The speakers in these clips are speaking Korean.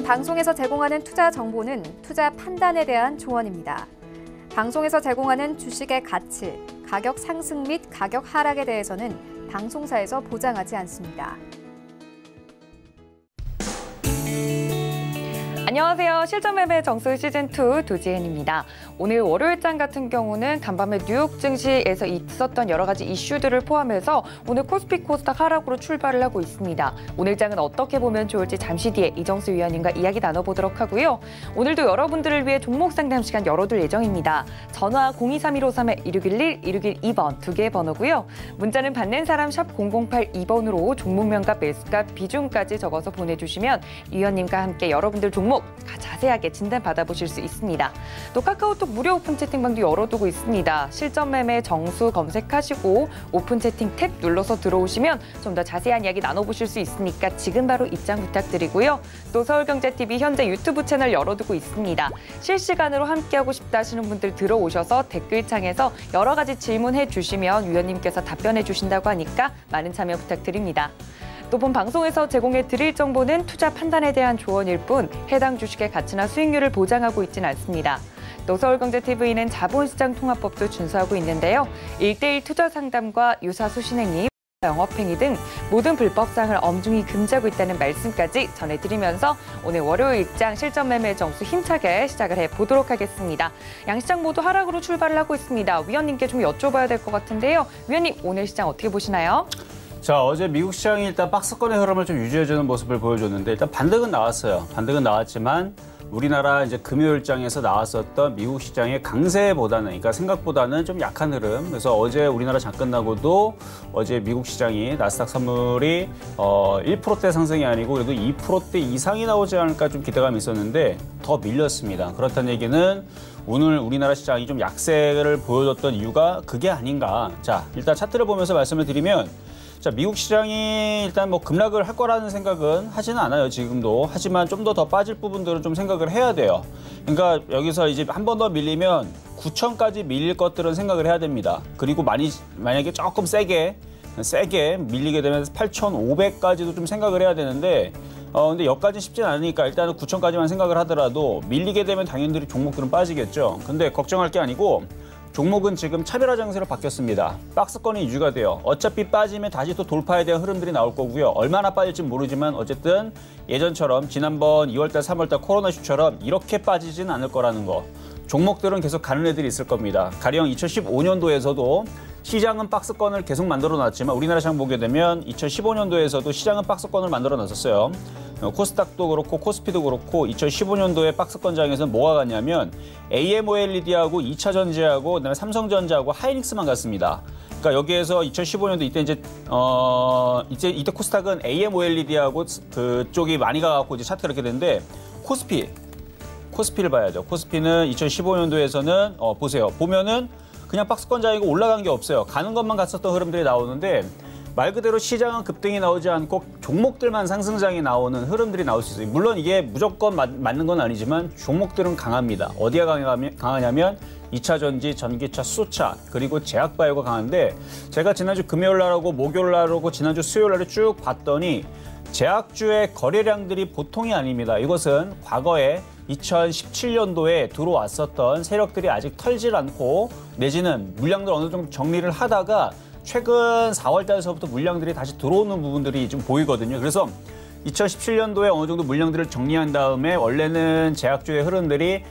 방송에서 제공하는 투자 정보는 투자 판단에 대한 조언입니다. 방송에서 제공하는 주식의 가치, 가격 상승 및 가격 하락에 대해서는 방송사에서 보장하지 않습니다. 안녕하세요. 실전매매 정수 시즌2 도지엔입니다. 오늘 월요일장 같은 경우는 간밤에 뉴욕 증시에서 있었던 여러 가지 이슈들을 포함해서 오늘 코스피 코스닥 하락으로 출발을 하고 있습니다. 오늘장은 어떻게 보면 좋을지 잠시 뒤에 이정수 위원님과 이야기 나눠보도록 하고요. 오늘도 여러분들을 위해 종목 상담 시간 열어둘 예정입니다. 전화 0231-53-1611, 1612번 두 개의 번호고요. 문자는 받는 사람 샵 0082번으로 종목명과 매수가 비중까지 적어서 보내주시면 위원님과 함께 여러분들 종목 자세하게 진단 받아보실 수 있습니다. 또 카카오톡 무료 오픈 채팅방도 열어두고 있습니다. 실전 매매 정수 검색하시고 오픈 채팅 탭 눌러서 들어오시면 좀 더 자세한 이야기 나눠보실 수 있으니까 지금 바로 입장 부탁드리고요. 또 서울경제TV 현재 유튜브 채널 열어두고 있습니다. 실시간으로 함께하고 싶다 하시는 분들 들어오셔서 댓글창에서 여러 가지 질문해 주시면 위원님께서 답변해 주신다고 하니까 많은 참여 부탁드립니다. 또 본 방송에서 제공해 드릴 정보는 투자 판단에 대한 조언일 뿐 해당 주식의 가치나 수익률을 보장하고 있지는 않습니다. 또 서울경제TV는 자본시장 통합법도 준수하고 있는데요. 1:1 투자 상담과 유사 수신행위, 영업행위 등 모든 불법사항을 엄중히 금지하고 있다는 말씀까지 전해드리면서 오늘 월요일 입장 실전 매매 정수 힘차게 시작을 해보도록 하겠습니다. 양시장 모두 하락으로 출발을 하고 있습니다. 위원님께 좀 여쭤봐야 될 것 같은데요. 위원님, 오늘 시장 어떻게 보시나요? 자, 어제 미국 시장이 일단 박스권의 흐름을 좀 유지해주는 모습을 보여줬는데 일단 반등은 나왔어요. 반등은 나왔지만 우리나라 이제 금요일장에서 나왔었던 미국 시장의 강세보다는, 그러니까 생각보다는 좀 약한 흐름. 그래서 어제 우리나라 장 끝나고도 어제 미국 시장이 나스닥 선물이 1%대 상승이 아니고 그래도 2%대 이상이 나오지 않을까 좀 기대감이 있었는데 더 밀렸습니다. 그렇다는 얘기는 오늘 우리나라 시장이 좀 약세를 보여줬던 이유가 그게 아닌가. 자, 일단 차트를 보면서 말씀을 드리면, 자, 미국 시장이 일단 뭐 급락을 할 거라는 생각은 하지는 않아요, 지금도. 하지만 좀 더 빠질 부분들은 좀 생각을 해야 돼요. 그러니까 여기서 이제 한 번 더 밀리면 9천까지 밀릴 것들은 생각을 해야 됩니다. 그리고 만약에 조금 세게 밀리게 되면 8,500까지도 좀 생각을 해야 되는데, 근데 여기까지는 쉽진 않으니까 일단은 9천까지만 생각을 하더라도 밀리게 되면 당연히 종목들은 빠지겠죠. 근데 걱정할 게 아니고 종목은 지금 차별화 장세로 바뀌었습니다. 박스권이 유지가 돼요. 어차피 빠지면 다시 또 돌파에 대한 흐름들이 나올 거고요. 얼마나 빠질지 모르지만 어쨌든 예전처럼 지난번 2월달, 3월달 코로나 슈처럼 이렇게 빠지진 않을 거라는 거. 종목들은 계속 가는 애들이 있을 겁니다. 가령 2015년도에서도 시장은 박스권을 계속 만들어놨지만 우리나라 시장 보게 되면 2015년도에서도 시장은 박스권을 만들어놨었어요. 코스닥도 그렇고 코스피도 그렇고 2015년도에 박스권장에서는 뭐가 갔냐면 AMOLED하고 2차 전지하고 그다음에 삼성전자하고 하이닉스만 갔습니다. 그러니까 여기에서 2015년도 이때 이때 코스닥은 AMOLED하고 그쪽이 많이 가갖고 이제 차트가 이렇게 됐는데 코스피를 봐야죠. 코스피는 2015년도에서는 보세요. 보면은 그냥 박스권장이고 올라간 게 없어요. 가는 것만 갔었던 흐름들이 나오는데 말 그대로 시장은 급등이 나오지 않고 종목들만 상승장이 나오는 흐름들이 나올 수 있어요. 물론 이게 무조건 맞는 건 아니지만 종목들은 강합니다. 어디가 강하냐면 2차 전지, 전기차, 수소차, 그리고 제약바이오가 강한데 제가 지난주 금요일 날하고 목요일 날하고 지난주 수요일 날에 쭉 봤더니 제약주의 거래량들이 보통이 아닙니다. 이것은 과거에 2017년도에 들어왔었던 세력들이 아직 털질 않고 내지는 물량들 어느 정도 정리를 하다가 최근 4월 달서부터 물량들이 다시 들어오는 부분들이 좀 보이거든요. 그래서 2017년도에 어느 정도 물량들을 정리한 다음에 원래는 제약주의 흐름들이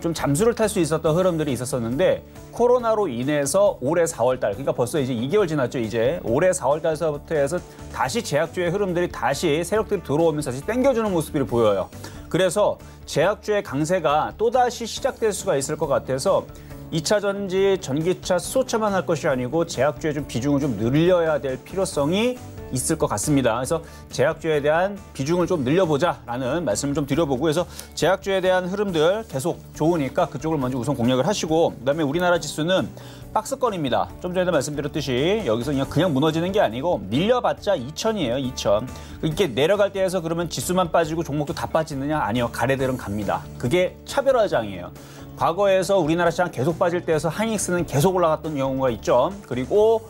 좀 잠수를 탈 수 있었던 흐름들이 있었었는데 코로나로 인해서 올해 4월 달, 그러니까 벌써 이제 2개월 지났죠. 이제 올해 4월 달서부터 해서 다시 제약주의 흐름들이 다시 세력들이 들어오면서 다시 땡겨주는 모습이 보여요. 그래서 제약주의 강세가 또다시 시작될 수가 있을 것 같아서 2차 전지, 전기차, 수소차만 할 것이 아니고 제약주의 좀 비중을 좀 늘려야 될 필요성이 있을 것 같습니다. 그래서 제약주에 대한 비중을 좀 늘려보자라는 말씀을 좀 드려보고 해서 제약주에 대한 흐름들 계속 좋으니까 그쪽을 먼저 우선 공략을 하시고 그다음에 우리나라 지수는 박스권입니다. 좀 전에도 말씀드렸듯이 여기서 그냥 무너지는 게 아니고 밀려봤자 2천이에요. 2천. 이렇게 내려갈 때에서 그러면 지수만 빠지고 종목도 다 빠지느냐? 아니요. 가래들은 갑니다. 그게 차별화장이에요. 과거에서 우리나라 시장 계속 빠질 때에서 하이닉스는 계속 올라갔던 경우가 있죠. 그리고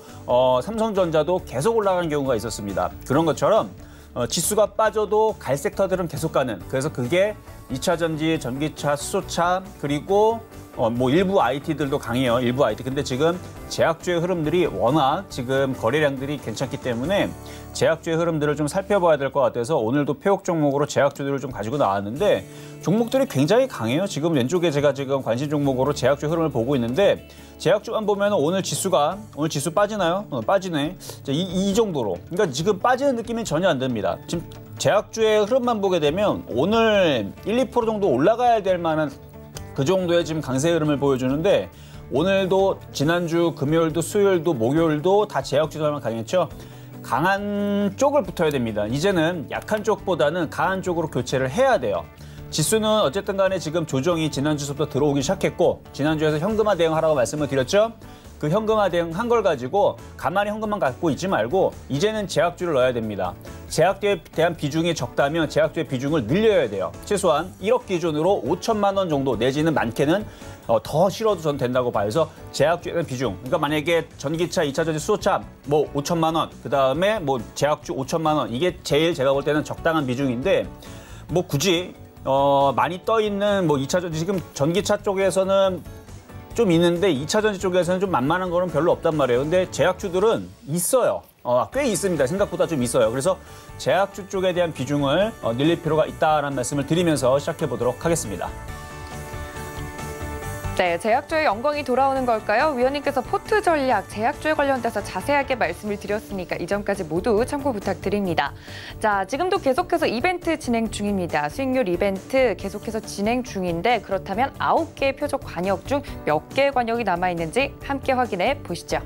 삼성전자도 계속 올라간 경우가 있었습니다. 그런 것처럼 지수가 빠져도 갈 섹터들은 계속 가는. 그래서 그게 2차 전지, 전기차, 수소차 그리고 뭐 일부 IT들도 강해요. 일부 IT. 근데 지금 제약주의 흐름들이 워낙 지금 거래량들이 괜찮기 때문에 제약주의 흐름들을 좀 살펴봐야 될 것 같아서 오늘도 폐업 종목으로 제약주들을 좀 가지고 나왔는데 종목들이 굉장히 강해요. 지금 왼쪽에 제가 지금 관심 종목으로 제약주 흐름을 보고 있는데 제약주만 보면 오늘 지수 빠지나요? 빠지네. 이 정도로. 그러니까 지금 빠지는 느낌이 전혀 안 듭니다. 지금 제약주의 흐름만 보게 되면 오늘 1, 2% 정도 올라가야 될 만한 그 정도의 지금 강세 흐름을 보여주는데 오늘도 지난주 금요일도 수요일도 목요일도 다 제약주들만 강했죠. 강한 쪽을 붙어야 됩니다. 이제는 약한 쪽보다는 강한 쪽으로 교체를 해야 돼요. 지수는 어쨌든 간에 지금 조정이 지난주부터 들어오기 시작했고 지난주에서 현금화 대응하라고 말씀을 드렸죠. 그 현금화 대응한 걸 가지고 가만히 현금만 갖고 있지 말고 이제는 제약주를 넣어야 됩니다. 제약주에 대한 비중이 적다면 제약주의 비중을 늘려야 돼요. 최소한 1억 기준으로 5천만 원 정도 내지는 많게는 더 실어도 전 된다고 봐요. 그래서 제약주에 대한 비중. 그러니까 만약에 전기차, 2차 전지, 수소차 뭐 5천만 원, 그다음에 뭐 제약주 5천만 원. 이게 제일 제가 볼 때는 적당한 비중인데 뭐 굳이 많이 떠 있는 뭐 2차 전지 지금 전기차 쪽에서는 좀 있는데 2차 전지 쪽에서는 좀 만만한 거는 별로 없단 말이에요. 근데 제약주들은 있어요. 꽤 있습니다. 생각보다 좀 있어요. 그래서 제약주 쪽에 대한 비중을 늘릴 필요가 있다는 말씀을 드리면서 시작해 보도록 하겠습니다. 네, 제약주의 영광이 돌아오는 걸까요? 위원님께서 포트 전략, 제약주에 관련돼서 자세하게 말씀을 드렸으니까 이 점까지 모두 참고 부탁드립니다. 자, 지금도 계속해서 이벤트 진행 중입니다. 수익률 이벤트 계속해서 진행 중인데 그렇다면 9개의 표적 관역 중 몇 개의 관역이 남아있는지 함께 확인해 보시죠.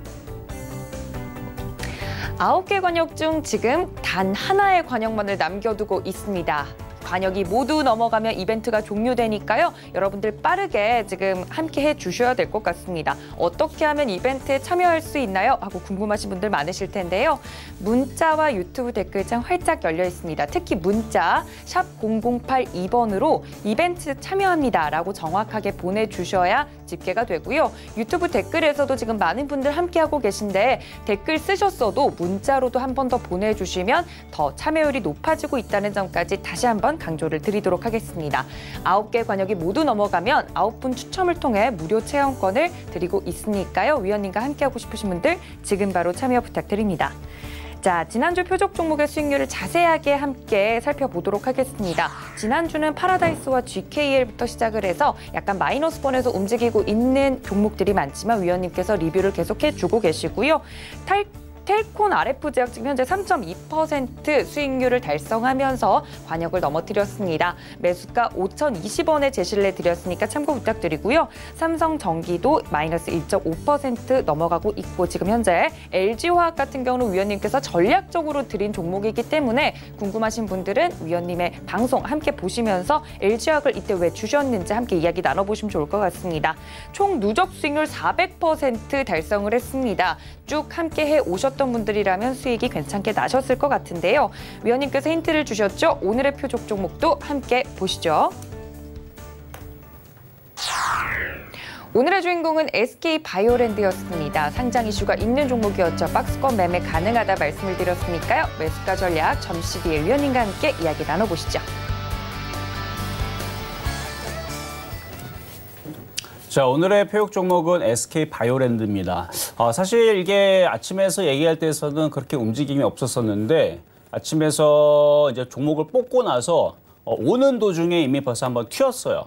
9개 관역 중 지금 단 하나의 관역만을 남겨두고 있습니다. 관역이 모두 넘어가면 이벤트가 종료되니까요. 여러분들 빠르게 지금 함께 해주셔야 될 것 같습니다. 어떻게 하면 이벤트에 참여할 수 있나요? 하고 궁금하신 분들 많으실 텐데요. 문자와 유튜브 댓글창 활짝 열려 있습니다. 특히 문자 샵 0082번으로 이벤트 참여합니다 라고 정확하게 보내주셔야 집계가 되고요. 유튜브 댓글에서도 지금 많은 분들 함께하고 계신데 댓글 쓰셨어도 문자로도 한 번 더 보내주시면 더 참여율이 높아지고 있다는 점까지 다시 한번 강조를 드리도록 하겠습니다. 9개 관역이 모두 넘어가면 9분 추첨을 통해 무료 체험권을 드리고 있으니까요. 위원님과 함께하고 싶으신 분들 지금 바로 참여 부탁드립니다. 자, 지난주 표적 종목의 수익률을 자세하게 함께 살펴보도록 하겠습니다. 지난주는 파라다이스와 GKL부터 시작을 해서 약간 마이너스 번에서 움직이고 있는 종목들이 많지만 위원님께서 리뷰를 계속해주고 계시고요. 텔콘 RF제약 지금 현재 3.2% 수익률을 달성하면서 관역을 넘어뜨렸습니다. 매수가 5,020원에 제시를 해드렸으니까 참고 부탁드리고요. 삼성전기도 마이너스 1.5% 넘어가고 있고 지금 현재 LG화학 같은 경우는 위원님께서 전략적으로 드린 종목이기 때문에 궁금하신 분들은 위원님의 방송 함께 보시면서 LG화학을 이때 왜 주셨는지 함께 이야기 나눠보시면 좋을 것 같습니다. 총 누적 수익률 400% 달성을 했습니다. 쭉 함께 해오셨던 분들이라면 수익이 괜찮게 나셨을 것 같은데요. 위원님께서 힌트를 주셨죠? 오늘의 표적 종목도 함께 보시죠. 오늘의 주인공은 SK바이오랜드였습니다. 상장 이슈가 있는 종목이었죠. 박스권 매매 가능하다 말씀을 드렸으니까요. 매수가 전략 잠시 뒤에 위원님과 함께 이야기 나눠보시죠. 자, 오늘의 표적 종목은 SK바이오랜드입니다. 사실 이게 아침에서 얘기할 때에서는 그렇게 움직임이 없었었는데 아침에서 이제 종목을 뽑고 나서 오는 도중에 이미 벌써 한번 튀었어요.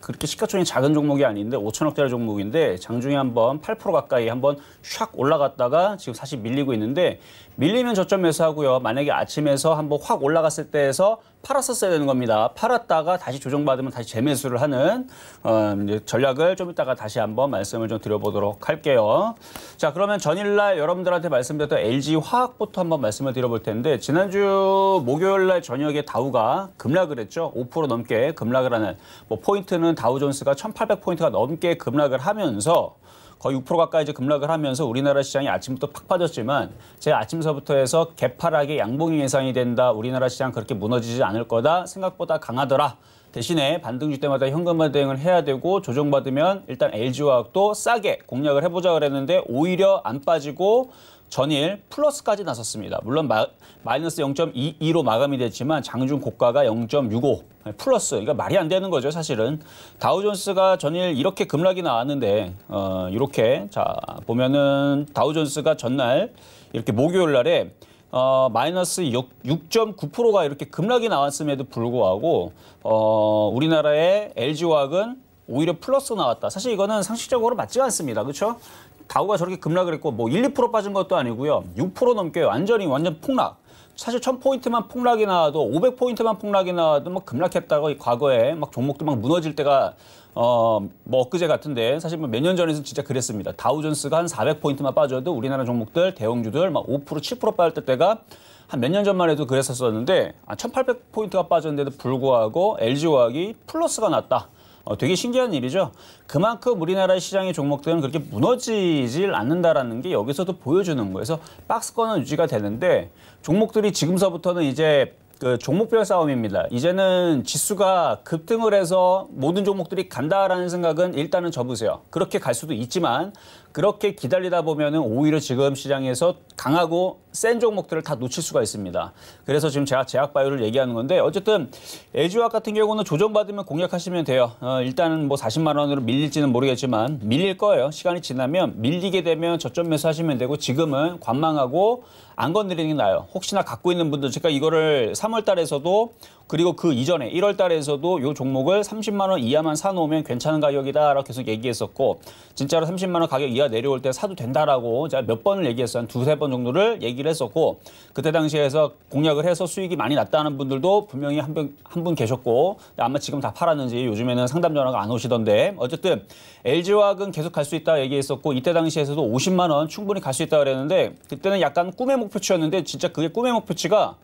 그렇게 시가총이 작은 종목이 아닌데 5천억짜리 종목인데 장중에 한번 8% 가까이 한번 샥 올라갔다가 지금 사실 밀리고 있는데 밀리면 저점 매수하고요. 만약에 아침에서 한번 확 올라갔을 때에서 팔았었어야 되는 겁니다. 팔았다가 다시 조정받으면 다시 재매수를 하는 이제 전략을 좀 이따가 다시 한번 말씀을 좀 드려보도록 할게요. 자, 그러면 전일날 여러분들한테 말씀드렸던 LG화학부터 한번 말씀을 드려볼 텐데 지난주 목요일날 저녁에 다우가 급락을 했죠. 5% 넘게 급락을 하는 포인트는 다우존스가 1,800포인트가 넘게 급락을 하면서 거의 6% 가까이 이제 급락을 하면서 우리나라 시장이 아침부터 팍 빠졌지만 제가 아침서부터 해서 개파락의 양봉이 예상이 된다. 우리나라 시장 그렇게 무너지지 않을 거다. 생각보다 강하더라. 대신에 반등주 때마다 현금화 대응을 해야 되고 조정받으면 일단 LG화학도 싸게 공략을 해보자 그랬는데 오히려 안 빠지고 전일 플러스까지 나섰습니다. 물론 마이너스 0.22로 마감이 됐지만 장중 고가가 0.65 플러스. 그러니까 말이 안 되는 거죠, 사실은. 다우존스가 전일 이렇게 급락이 나왔는데 이렇게 자 보면은 다우존스가 전날 이렇게 목요일 날에 마이너스 6.9%가 이렇게 급락이 나왔음에도 불구하고 우리나라의 LG화학은 오히려 플러스 나왔다. 사실 이거는 상식적으로 맞지가 않습니다. 그렇죠? 다우가 저렇게 급락을 했고 뭐 1, 2% 빠진 것도 아니고요. 6% 넘게 완전 폭락. 사실 1000포인트만 폭락이 나와도 500포인트만 폭락이 나와도 뭐 급락했다고 과거에 막 종목도 막 무너질 때가 뭐 엊그제 같은데 사실 뭐 몇 년 전에는 진짜 그랬습니다. 다우존스가 한 400포인트만 빠져도 우리나라 종목들 대형주들 막 5% 7% 빠질 때가 한 몇 년 전만 해도 그랬었는데 1800포인트가 빠졌는데도 불구하고 LG화학이 플러스가 났다. 되게 신기한 일이죠. 그만큼 우리나라의 시장의 종목들은 그렇게 무너지질 않는다라는 게 여기서도 보여주는 거예요. 그래서 박스권은 유지가 되는데 종목들이 지금서부터는 이제 그 종목별 싸움입니다. 이제는 지수가 급등을 해서 모든 종목들이 간다라는 생각은 일단은 접으세요. 그렇게 갈 수도 있지만 그렇게 기다리다 보면은 오히려 지금 시장에서 강하고 센 종목들을 다 놓칠 수가 있습니다. 그래서 지금 제가 제약바이오를 얘기하는 건데 어쨌든 LG화학 같은 경우는 조정받으면 공략하시면 돼요. 일단은 뭐 40만 원으로 밀릴지는 모르겠지만 밀릴 거예요. 시간이 지나면 밀리게 되면 저점 매수하시면 되고 지금은 관망하고 안 건드리는 게 나아요. 혹시나 갖고 있는 분들 제가 이거를 3월 달에서도 그리고 그 이전에 1월 달에서도 이 종목을 30만 원 이하만 사놓으면 괜찮은 가격이다라고 계속 얘기했었고 진짜로 30만 원 가격 이하 내려올 때 사도 된다라고 제가 몇 번을 얘기했어요. 한 두세 번 정도를 얘기를 했었고 그때 당시에서 공략을 해서 수익이 많이 났다는 분들도 분명히 한 분 계셨고 아마 지금 다 팔았는지 요즘에는 상담 전화가 안 오시던데 어쨌든 LG화학은 계속 갈 수 있다 얘기했었고 이때 당시에서도 50만 원 충분히 갈 수 있다 그랬는데 그때는 약간 꿈의 목표치였는데 진짜 그게 꿈의 목표치가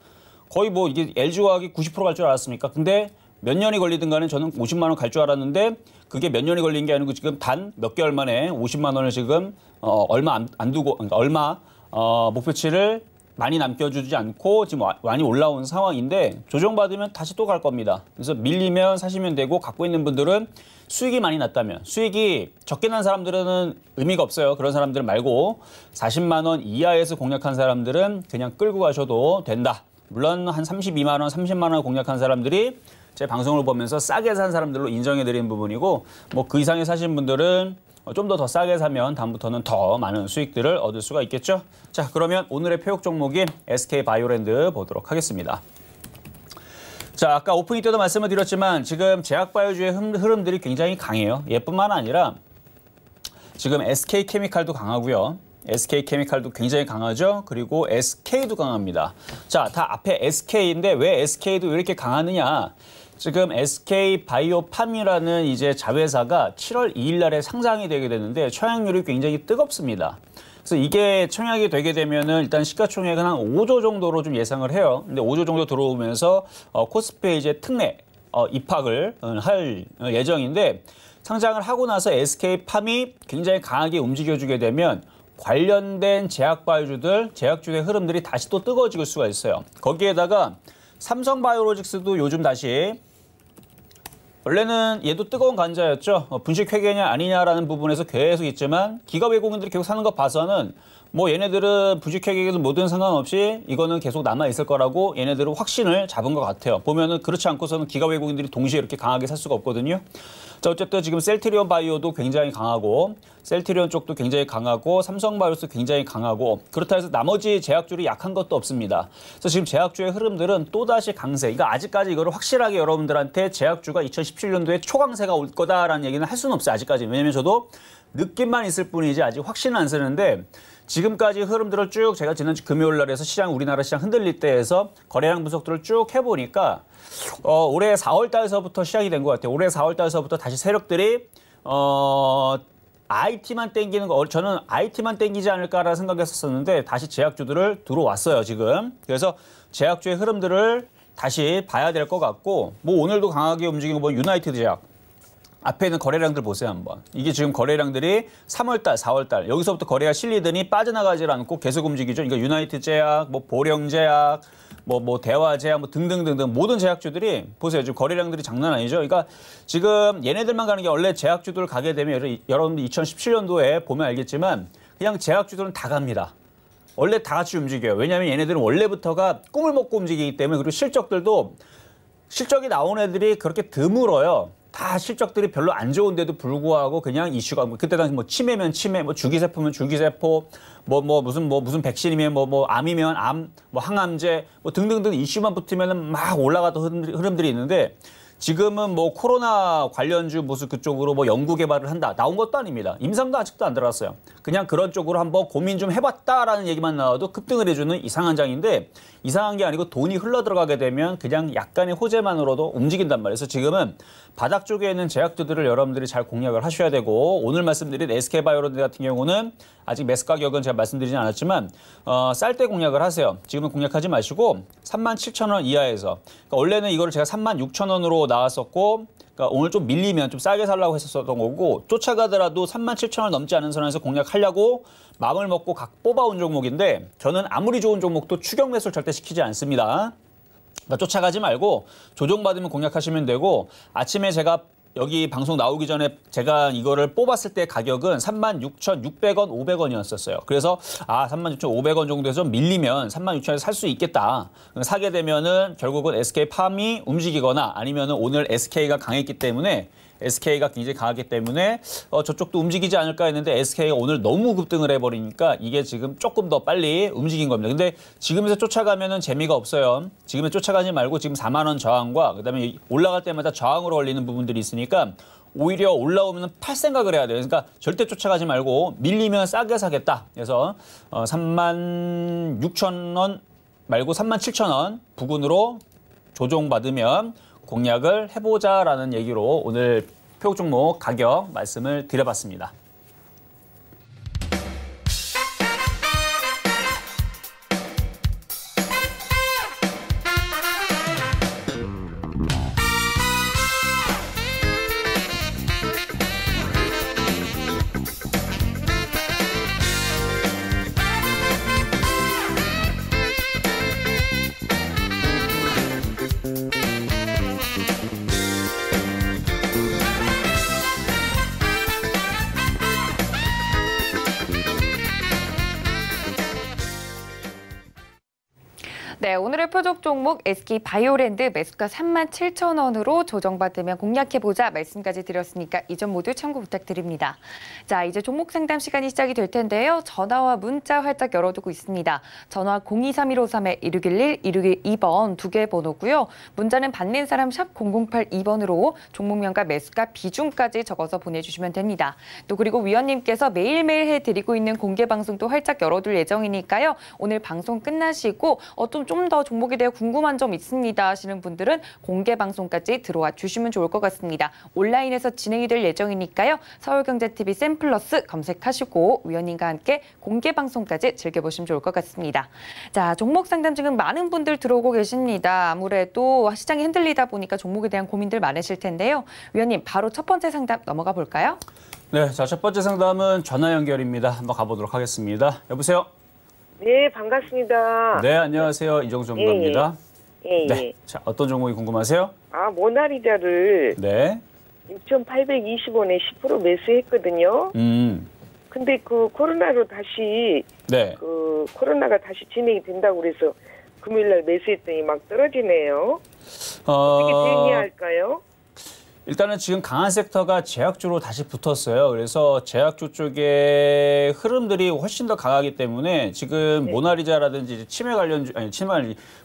거의 뭐 이게 LG화학이 90% 갈 줄 알았습니까? 근데 몇 년이 걸리든 간에 저는 50만 원 갈 줄 알았는데 그게 몇 년이 걸린 게 아니고 지금 단 몇 개월 만에 50만 원을 지금 얼마 안 두고 그러니까 얼마 목표치를 많이 남겨주지 않고 지금 많이 올라온 상황인데 조정받으면 다시 또 갈 겁니다. 그래서 밀리면 사시면 되고 갖고 있는 분들은 수익이 많이 났다면 수익이 적게 난 사람들은 의미가 없어요. 그런 사람들 말고 40만 원 이하에서 공략한 사람들은 그냥 끌고 가셔도 된다. 물론 한 32만 원, 30만 원 공략한 사람들이 제 방송을 보면서 싸게 산 사람들로 인정해드리는 부분이고 뭐 그 이상에 사신 분들은 좀 더 싸게 사면 다음부터는 더 많은 수익들을 얻을 수가 있겠죠. 자, 그러면 오늘의 표역 종목인 SK바이오랜드 보도록 하겠습니다. 자, 아까 오프닝 때도 말씀을 드렸지만 지금 제약바이오주의 흐름들이 굉장히 강해요. 얘뿐만 아니라 지금 SK케미칼도 강하고요. SK케미칼도 굉장히 강하죠. 그리고 SK도 강합니다. 자, 다 앞에 SK인데 왜 SK도 이렇게 강하느냐? 지금 SK바이오팜이라는 이제 자회사가 7월 2일 날에 상장이 되게 되는데 청약률이 굉장히 뜨겁습니다. 그래서 이게 청약이 되게 되면은 일단 시가총액은 한 5조 정도로 좀 예상을 해요. 근데 5조 정도 들어오면서 코스피에 이제 특례 입학을 할 예정인데 상장을 하고 나서 SK팜이 굉장히 강하게 움직여주게 되면 관련된 제약바이오주들, 제약주의 흐름들이 다시 또 뜨거워질 수가 있어요. 거기에다가 삼성바이오로직스도 요즘 다시 원래는 얘도 뜨거운 관자였죠. 분식 회계냐 아니냐라는 부분에서 계속 있지만 기업 외국인들이 계속 사는 거 봐서는 뭐 얘네들은 분식 회계에도 뭐든 상관없이 이거는 계속 남아 있을 거라고 얘네들은 확신을 잡은 것 같아요. 보면은 그렇지 않고서는 기업 외국인들이 동시에 이렇게 강하게 살 수가 없거든요. 자, 어쨌든 지금 셀트리온 바이오도 굉장히 강하고 셀트리온 쪽도 굉장히 강하고 삼성바이오스 굉장히 강하고 그렇다 해서 나머지 제약주들이 약한 것도 없습니다. 그래서 지금 제약주의 흐름들은 또다시 강세. 그러니까 아직까지 이거를 확실하게 여러분들한테 제약주가 2017년도에 초강세가 올 거다라는 얘기는 할 수는 없어요. 아직까지. 왜냐면 저도 느낌만 있을 뿐이지 아직 확신은 안 쓰는데 지금까지 흐름들을 쭉 제가 지난주 금요일 날에서 우리나라 시장 흔들릴 때에서 거래량 분석들을 쭉 해보니까 올해 4월 달서부터 시작이 된 것 같아요. 올해 4월 달서부터 다시 세력들이 IT만 땡기는 거 저는 IT만 땡기지 않을까라는 생각했었는데 다시 제약주들을 들어왔어요 지금. 그래서 제약주의 흐름들을 다시 봐야 될 것 같고 뭐 오늘도 강하게 움직이는 거 보면 유나이티드 제약. 앞에 있는 거래량들 보세요 한번. 이게 지금 거래량들이 3월달, 4월달 여기서부터 거래가 실리더니 빠져나가지 않고 계속 움직이죠. 그러니까 유나이티드 제약, 뭐 보령제약, 뭐 대화제약, 뭐 등등등등 모든 제약주들이 보세요. 지금 거래량들이 장난 아니죠. 그러니까 지금 얘네들만 가는 게 원래 제약주들 가게 되면 여러분들 2017년도에 보면 알겠지만 그냥 제약주들은 다 갑니다. 원래 다 같이 움직여요. 왜냐하면 얘네들은 원래부터가 꿈을 먹고 움직이기 때문에 그리고 실적이 나온 애들이 그렇게 드물어요. 다 실적들이 별로 안 좋은데도 불구하고 그냥 이슈가 그때 당시 뭐 치매면 치매, 뭐 줄기세포면 줄기세포, 무슨 백신이면 암이면 암, 뭐 항암제 뭐 등등등 이슈만 붙으면은 막 올라가던 흐름들이 있는데 지금은 뭐 코로나 관련주 무슨 그쪽으로 뭐 연구 개발을 한다 나온 것도 아닙니다. 임상도 아직도 안 들어갔어요. 그냥 그런 쪽으로 한번 고민 좀 해봤다라는 얘기만 나와도 급등을 해주는 이상한 장인데 이상한 게 아니고 돈이 흘러 들어가게 되면 그냥 약간의 호재만으로도 움직인단 말이에요. 그래서 지금은 바닥 쪽에 있는 제약주들을 여러분들이 잘 공략을 하셔야 되고 오늘 말씀드린 SK바이오로드 같은 경우는 아직 매수 가격은 제가 말씀드리진 않았지만 쌀 때 공략을 하세요. 지금은 공략하지 마시고 37,000원 이하에서 그러니까 원래는 이거를 제가 36,000원으로 나왔었고 그러니까 오늘 좀 밀리면 좀 싸게 살라고 했었던 거고 쫓아가더라도 37,000원 넘지 않은 선에서 공략하려고 마음을 먹고 각 뽑아온 종목인데 저는 아무리 좋은 종목도 추격 매수를 절대 시키지 않습니다. 그러니까 쫓아가지 말고 조정받으면 공략하시면 되고 아침에 제가 여기 방송 나오기 전에 제가 이거를 뽑았을 때 가격은 36,600원, 500원이었었어요. 그래서 36,500원 정도에서 밀리면 36,000원에서 살 수 있겠다. 사게 되면은 결국은 SK팜이 움직이거나 아니면은 오늘 SK가 강했기 때문에 SK가 굉장히 강하기 때문에 저쪽도 움직이지 않을까 했는데 SK가 오늘 너무 급등을 해버리니까 이게 지금 조금 더 빨리 움직인 겁니다. 근데 지금에서 쫓아가면은 재미가 없어요. 지금에 쫓아가지 말고 지금 4만 원 저항과 그다음에 올라갈 때마다 저항으로 걸리는 부분들이 있으니까 오히려 올라오면 팔 생각을 해야 돼요. 그러니까 절대 쫓아가지 말고 밀리면 싸게 사겠다. 그래서 36,000원 말고 37,000원 부근으로 조정받으면 공략을 해보자라는 얘기로 오늘 표 종목 가격 말씀을 드려봤습니다. 네, 오늘의 표적 종목 SK바이오랜드 매수가 37,000원으로 조정받으면 공략해보자 말씀까지 드렸으니까 이 점 모두 참고 부탁드립니다. 자, 이제 종목 상담 시간이 시작이 될 텐데요. 전화와 문자 활짝 열어두고 있습니다. 전화 0231-5611-1612번 두 개의 번호고요. 문자는 받는 사람 샵 0082번으로 종목명과 매수가 비중까지 적어서 보내주시면 됩니다. 또 그리고 위원님께서 매일매일 해드리고 있는 공개 방송도 활짝 열어둘 예정이니까요. 오늘 방송 끝나시고 좀 더 종목에 대해 궁금한 점 있습니다 하시는 분들은 공개 방송까지 들어와 주시면 좋을 것 같습니다. 온라인에서 진행이 될 예정이니까요. 서울경제TV 샘플러스 검색하시고 위원님과 함께 공개 방송까지 즐겨보시면 좋을 것 같습니다. 자, 종목 상담 지금 많은 분들 들어오고 계십니다. 아무래도 시장이 흔들리다 보니까 종목에 대한 고민들 많으실 텐데요. 위원님, 바로 첫 번째 상담 넘어가 볼까요? 네, 자, 첫 번째 상담은 전화 연결입니다. 한번 가보도록 하겠습니다. 여보세요? 네, 반갑습니다. 네, 안녕하세요. 이정수 전문가입니다. 예. 네, 자, 어떤 종목이 궁금하세요? 모나리자를 네. 6,820원에 10% 매수했거든요. 근데 그 코로나로 다시 네. 그 코로나가 다시 진행이 된다고 그래서 금요일 날 매수했더니 막 떨어지네요. 어떻게 대응해야 할까요? 일단은 지금 강한 섹터가 제약주로 다시 붙었어요. 그래서 제약주 쪽의 흐름들이 훨씬 더 강하기 때문에 지금 네. 모나리자라든지 치매 관련주,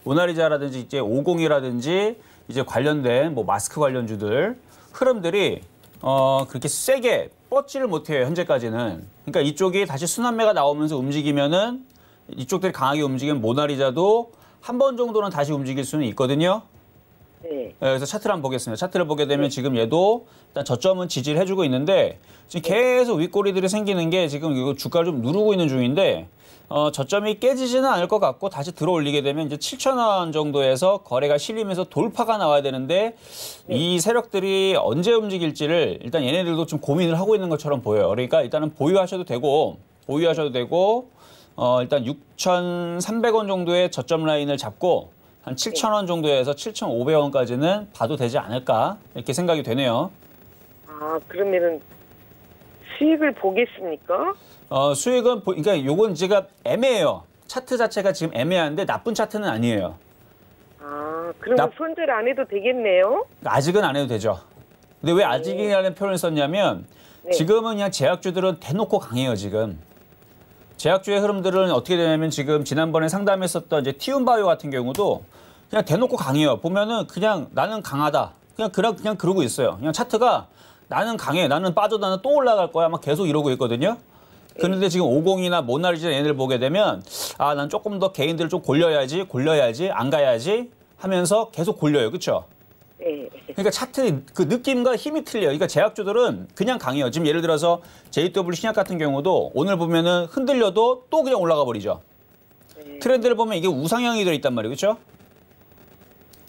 모나리자라든지 이제 50이라든지 이제 관련된 뭐 마스크 관련주들 흐름들이 그렇게 세게 뻗지를 못해요. 현재까지는. 그러니까 이쪽이 다시 순환매가 나오면서 움직이면은 이쪽들이 강하게 움직이면 모나리자도 한 번 정도는 다시 움직일 수는 있거든요. 네. 그래서 차트를 한번 보겠습니다. 차트를 보게 되면 지금 얘도 일단 저점은 지지를 해주고 있는데 지금 계속 윗꼬리들이 생기는 게 지금 이거 주가를 좀 누르고 있는 중인데 저점이 깨지지는 않을 것 같고 다시 들어올리게 되면 이제 7,000원 정도에서 거래가 실리면서 돌파가 나와야 되는데 이 세력들이 언제 움직일지를 일단 얘네들도 좀 고민을 하고 있는 것처럼 보여요. 그러니까 일단은 보유하셔도 되고 일단 6,300원 정도의 저점 라인을 잡고 한 7,000원 정도에서 7,500원까지는 봐도 되지 않을까 이렇게 생각이 되네요. 그러면은 수익을 보겠습니까? 수익은 그러니까 요건 제가 애매해요. 차트 자체가 지금 애매한데 나쁜 차트는 아니에요. 아, 그러면 손절 안 해도 되겠네요? 아직은 안 해도 되죠. 근데 왜 아직이라는 표현을 썼냐면 네. 지금은 그냥 제약주들은 대놓고 강해요, 지금. 제약주의 흐름들은 어떻게 되냐면 지금 지난번에 상담했었던 이제 티움바이오 같은 경우도 그냥 대놓고 강해요. 보면은 그냥 나는 강하다. 그냥 그러고 있어요. 그냥 차트가 나는 강해. 나는 빠져 나는 또 올라갈 거야. 막 계속 이러고 있거든요. 그런데 지금 50이나 모나리자 얘네를 보게 되면 아, 난 조금 더 개인들을 좀 골려야지, 안 가야지 하면서 계속 골려요. 그렇죠? 네. 그러니까 차트 그 느낌과 힘이 틀려요. 그러니까 제약주들은 그냥 강해요. 지금 예를 들어서 JW 신약 같은 경우도 오늘 보면은 흔들려도 또 그냥 올라가 버리죠. 트렌드를 보면 이게 우상향이 되어 있단 말이에요. 그렇죠?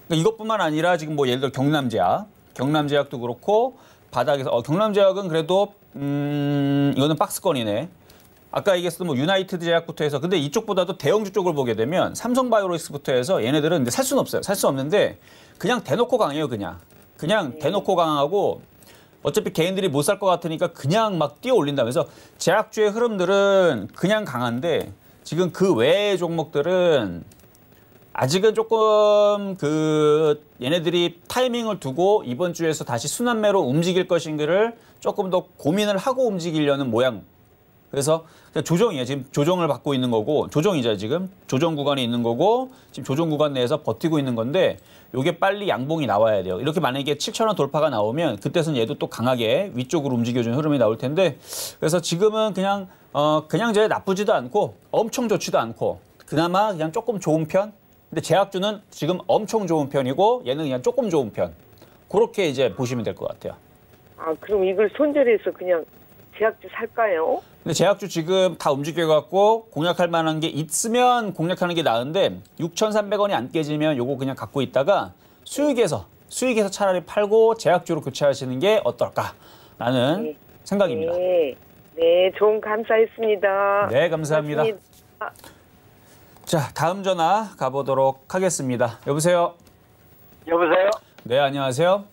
그러니까 이것뿐만 아니라 지금 뭐 예를 들어 경남제약도 그렇고 바닥에서 경남제약은 그래도 이거는 박스권이네. 아까 얘기했던 뭐 유나이티드 제약부터 해서 근데 이쪽보다도 대형주 쪽을 보게 되면 삼성바이오로직스부터 해서 얘네들은 근데 살 수는 없어요. 살 수 없는데 그냥 대놓고 강해요. 그냥 대놓고 강하고 어차피 개인들이 못 살 것 같으니까 그냥 막 뛰어 올린다면서 제약주의 흐름들은 그냥 강한데 지금 그 외의 종목들은 아직은 조금 얘네들이 타이밍을 두고 이번 주에서 다시 순환매로 움직일 것인가를 조금 더 고민을 하고 움직이려는 모양. 그래서 조정이에요. 지금 조정을 받고 있는 거고 조정이죠. 지금 조정 구간에 있는 거고 지금 조정 구간 내에서 버티고 있는 건데 이게 빨리 양봉이 나와야 돼요. 이렇게 만약에 7,000원 돌파가 나오면 그때는 얘도 또 강하게 위쪽으로 움직여주는 흐름이 나올 텐데 그래서 지금은 그냥 저 나쁘지도 않고 엄청 좋지도 않고 그나마 그냥 조금 좋은 편. 근데 제약주는 지금 엄청 좋은 편이고 얘는 그냥 조금 좋은 편. 그렇게 이제 보시면 될 것 같아요. 아, 그럼 이걸 손절해서 그냥 제약주 살까요? 근데 제약주 지금 다 움직여갖고 공략할 만한 게 있으면 공략하는 게 나은데 6,300원이 안 깨지면 요거 그냥 갖고 있다가 수익에서 차라리 팔고 제약주로 교체하시는 게 어떨까라는 생각입니다. 네, 조언 감사했습니다. 네, 감사합니다. 고맙습니다. 자, 다음 전화 가보도록 하겠습니다. 여보세요? 여보세요? 네, 안녕하세요.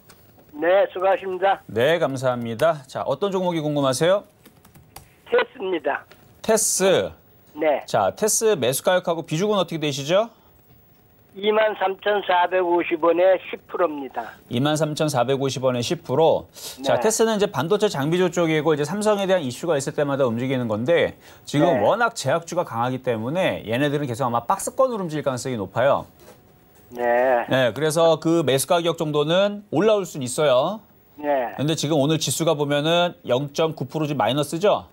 네, 수고하십니다. 네, 감사합니다. 자, 어떤 종목이 궁금하세요? 테스입니다. 테스. 네. 자, 테스 매수 가격하고 비중은 어떻게 되시죠? 23,450원에 10%입니다. 23,450원에 10%. 자, 네. 테스는 이제 반도체 장비조 쪽이고 이제 삼성에 대한 이슈가 있을 때마다 움직이는 건데 지금 네. 워낙 제약주가 강하기 때문에 얘네들은 계속 아마 박스권으로 움직일 가능성이 높아요. 네. 네, 그래서 그 매수 가격 정도는 올라올 수는 있어요. 네. 근데 지금 오늘 지수가 보면은 0.9% 좀 마이너스죠?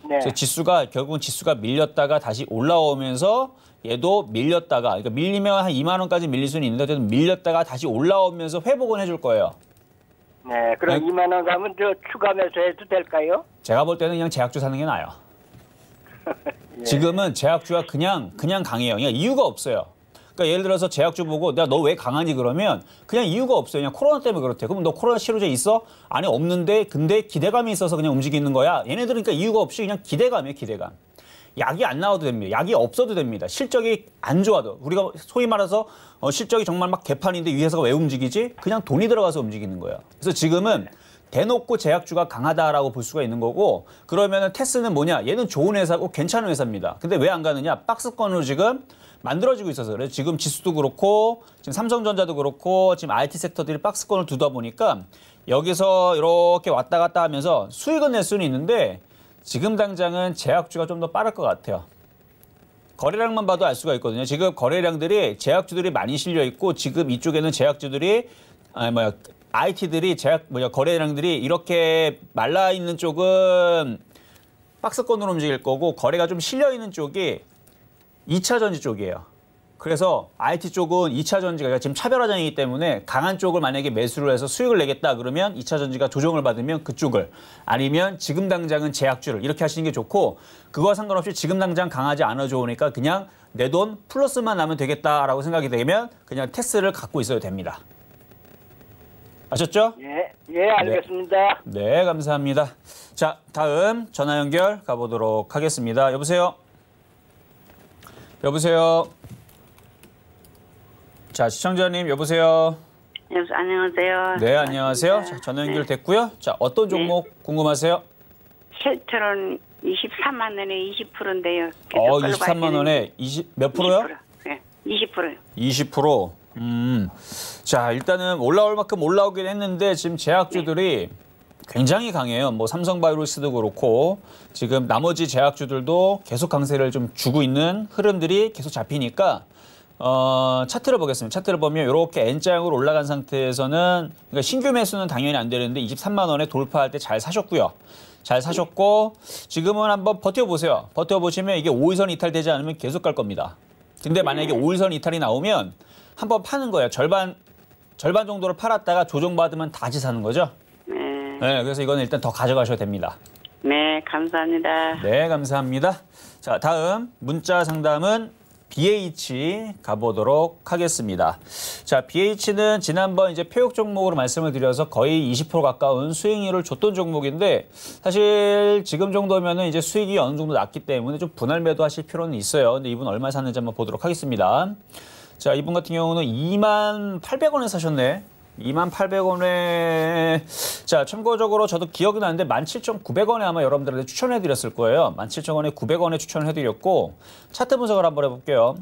네. 그래서 결국은 지수가 밀렸다가 다시 올라오면서 얘도 밀렸다가 그러니까 밀리면 한 2만 원까지 밀릴 수는 있는데 밀렸다가 다시 올라오면서 회복은 해줄 거예요. 네. 그럼 네. 2만 원 가면 저 추가 매수해도 될까요? 제가 볼 때는 그냥 제약주 사는 게 나아요. 예. 지금은 제약주가 그냥 강해요. 그냥 이유가 없어요. 그러니까 예를 들어서 제약주 보고 내가 너 왜 강하니 그러면 그냥 이유가 없어요. 그냥 코로나 때문에 그렇대. 그럼 너 코로나 치료제 있어? 아니 없는데 근데 기대감이 있어서 그냥 움직이는 거야. 얘네들은 그러니까 이유가 없이 그냥 기대감이에요. 기대감. 약이 안 나와도 됩니다. 약이 없어도 됩니다. 실적이 안 좋아도. 우리가 소위 말해서 실적이 정말 막 개판인데 이 회사가 왜 움직이지? 그냥 돈이 들어가서 움직이는 거예요. 그래서 지금은 대놓고 제약주가 강하다라고 볼 수가 있는 거고 그러면은 테스는 뭐냐? 얘는 좋은 회사고 괜찮은 회사입니다. 근데 왜 안 가느냐? 박스권으로 지금 만들어지고 있어서 그래요. 지금 지수도 그렇고 지금 삼성전자도 그렇고 지금 IT 섹터들이 박스권을 두다 보니까 여기서 이렇게 왔다 갔다 하면서 수익은 낼 수는 있는데 지금 당장은 제약주가 좀 더 빠를 것 같아요. 거래량만 봐도 알 수가 있거든요. 지금 거래량들이 제약주들이 많이 실려 있고 지금 이쪽에는 제약주들이 IT들이 거래량들이 이렇게 말라 있는 쪽은 박스권으로 움직일 거고 거래가 좀 실려 있는 쪽이 2차 전지 쪽이에요. 그래서 IT 쪽은 2차 전지가 지금 차별화장이기 때문에 강한 쪽을 만약에 매수를 해서 수익을 내겠다 그러면 2차 전지가 조정을 받으면 그쪽을 아니면 지금 당장은 제약주를 이렇게 하시는 게 좋고 그거와 상관없이 지금 당장 강하지 않아 좋으니까 그냥 내 돈 플러스만 나면 되겠다라고 생각이 되면 그냥 테스를 갖고 있어도 됩니다. 아셨죠? 예, 알겠습니다. 네, 감사합니다. 자, 다음 전화 연결 가보도록 하겠습니다. 여보세요? 여보세요? 자, 시청자님 여보세요? 여보세요. 안녕하세요. 네, 안녕하세요. 자, 전화 연결 됐고요. 자, 어떤 종목 궁금하세요? 실트론 23만 원에 20%인데요. 23만 원에 몇 프로요? 20%. 네, 20%요. 20%. 자, 일단은 올라올 만큼 올라오긴 했는데 지금 제약주들이 굉장히 강해요. 뭐 삼성바이오로스도 그렇고 지금 나머지 제약주들도 계속 강세를 좀 주고 있는 흐름들이 계속 잡히니까 차트를 보겠습니다. 차트를 보면 이렇게 N자형으로 올라간 상태에서는 그러니까 신규 매수는 당연히 안 되는데 23만 원에 돌파할 때 잘 사셨고요. 잘 사셨고 지금은 한번 버텨보세요. 버텨보시면 이게 5일선 이탈되지 않으면 계속 갈 겁니다. 근데 만약에 5일선 이탈이 나오면 한번 파는 거예요. 절반 정도를 팔았다가 조정받으면 다시 사는 거죠. 네, 그래서 이거는 일단 더 가져가셔도 됩니다. 네, 감사합니다. 네, 감사합니다. 자, 다음 문자 상담은 BH 가보도록 하겠습니다. 자, BH는 지난번 이제 폐역 종목으로 말씀을 드려서 거의 20% 가까운 수익률을 줬던 종목인데 사실 지금 정도면은 이제 수익이 어느 정도 났기 때문에 좀 분할 매도하실 필요는 있어요. 근데 이분 얼마 샀는지 한번 보도록 하겠습니다. 자, 이분 같은 경우는 28,800원에 사셨네. 28,800원에 자, 참고적으로 저도 기억이 나는데 17,900원에 아마 여러분들한테 추천해드렸을 거예요. 17,000원에 900원에 추천을 해드렸고 차트 분석을 한번 해볼게요.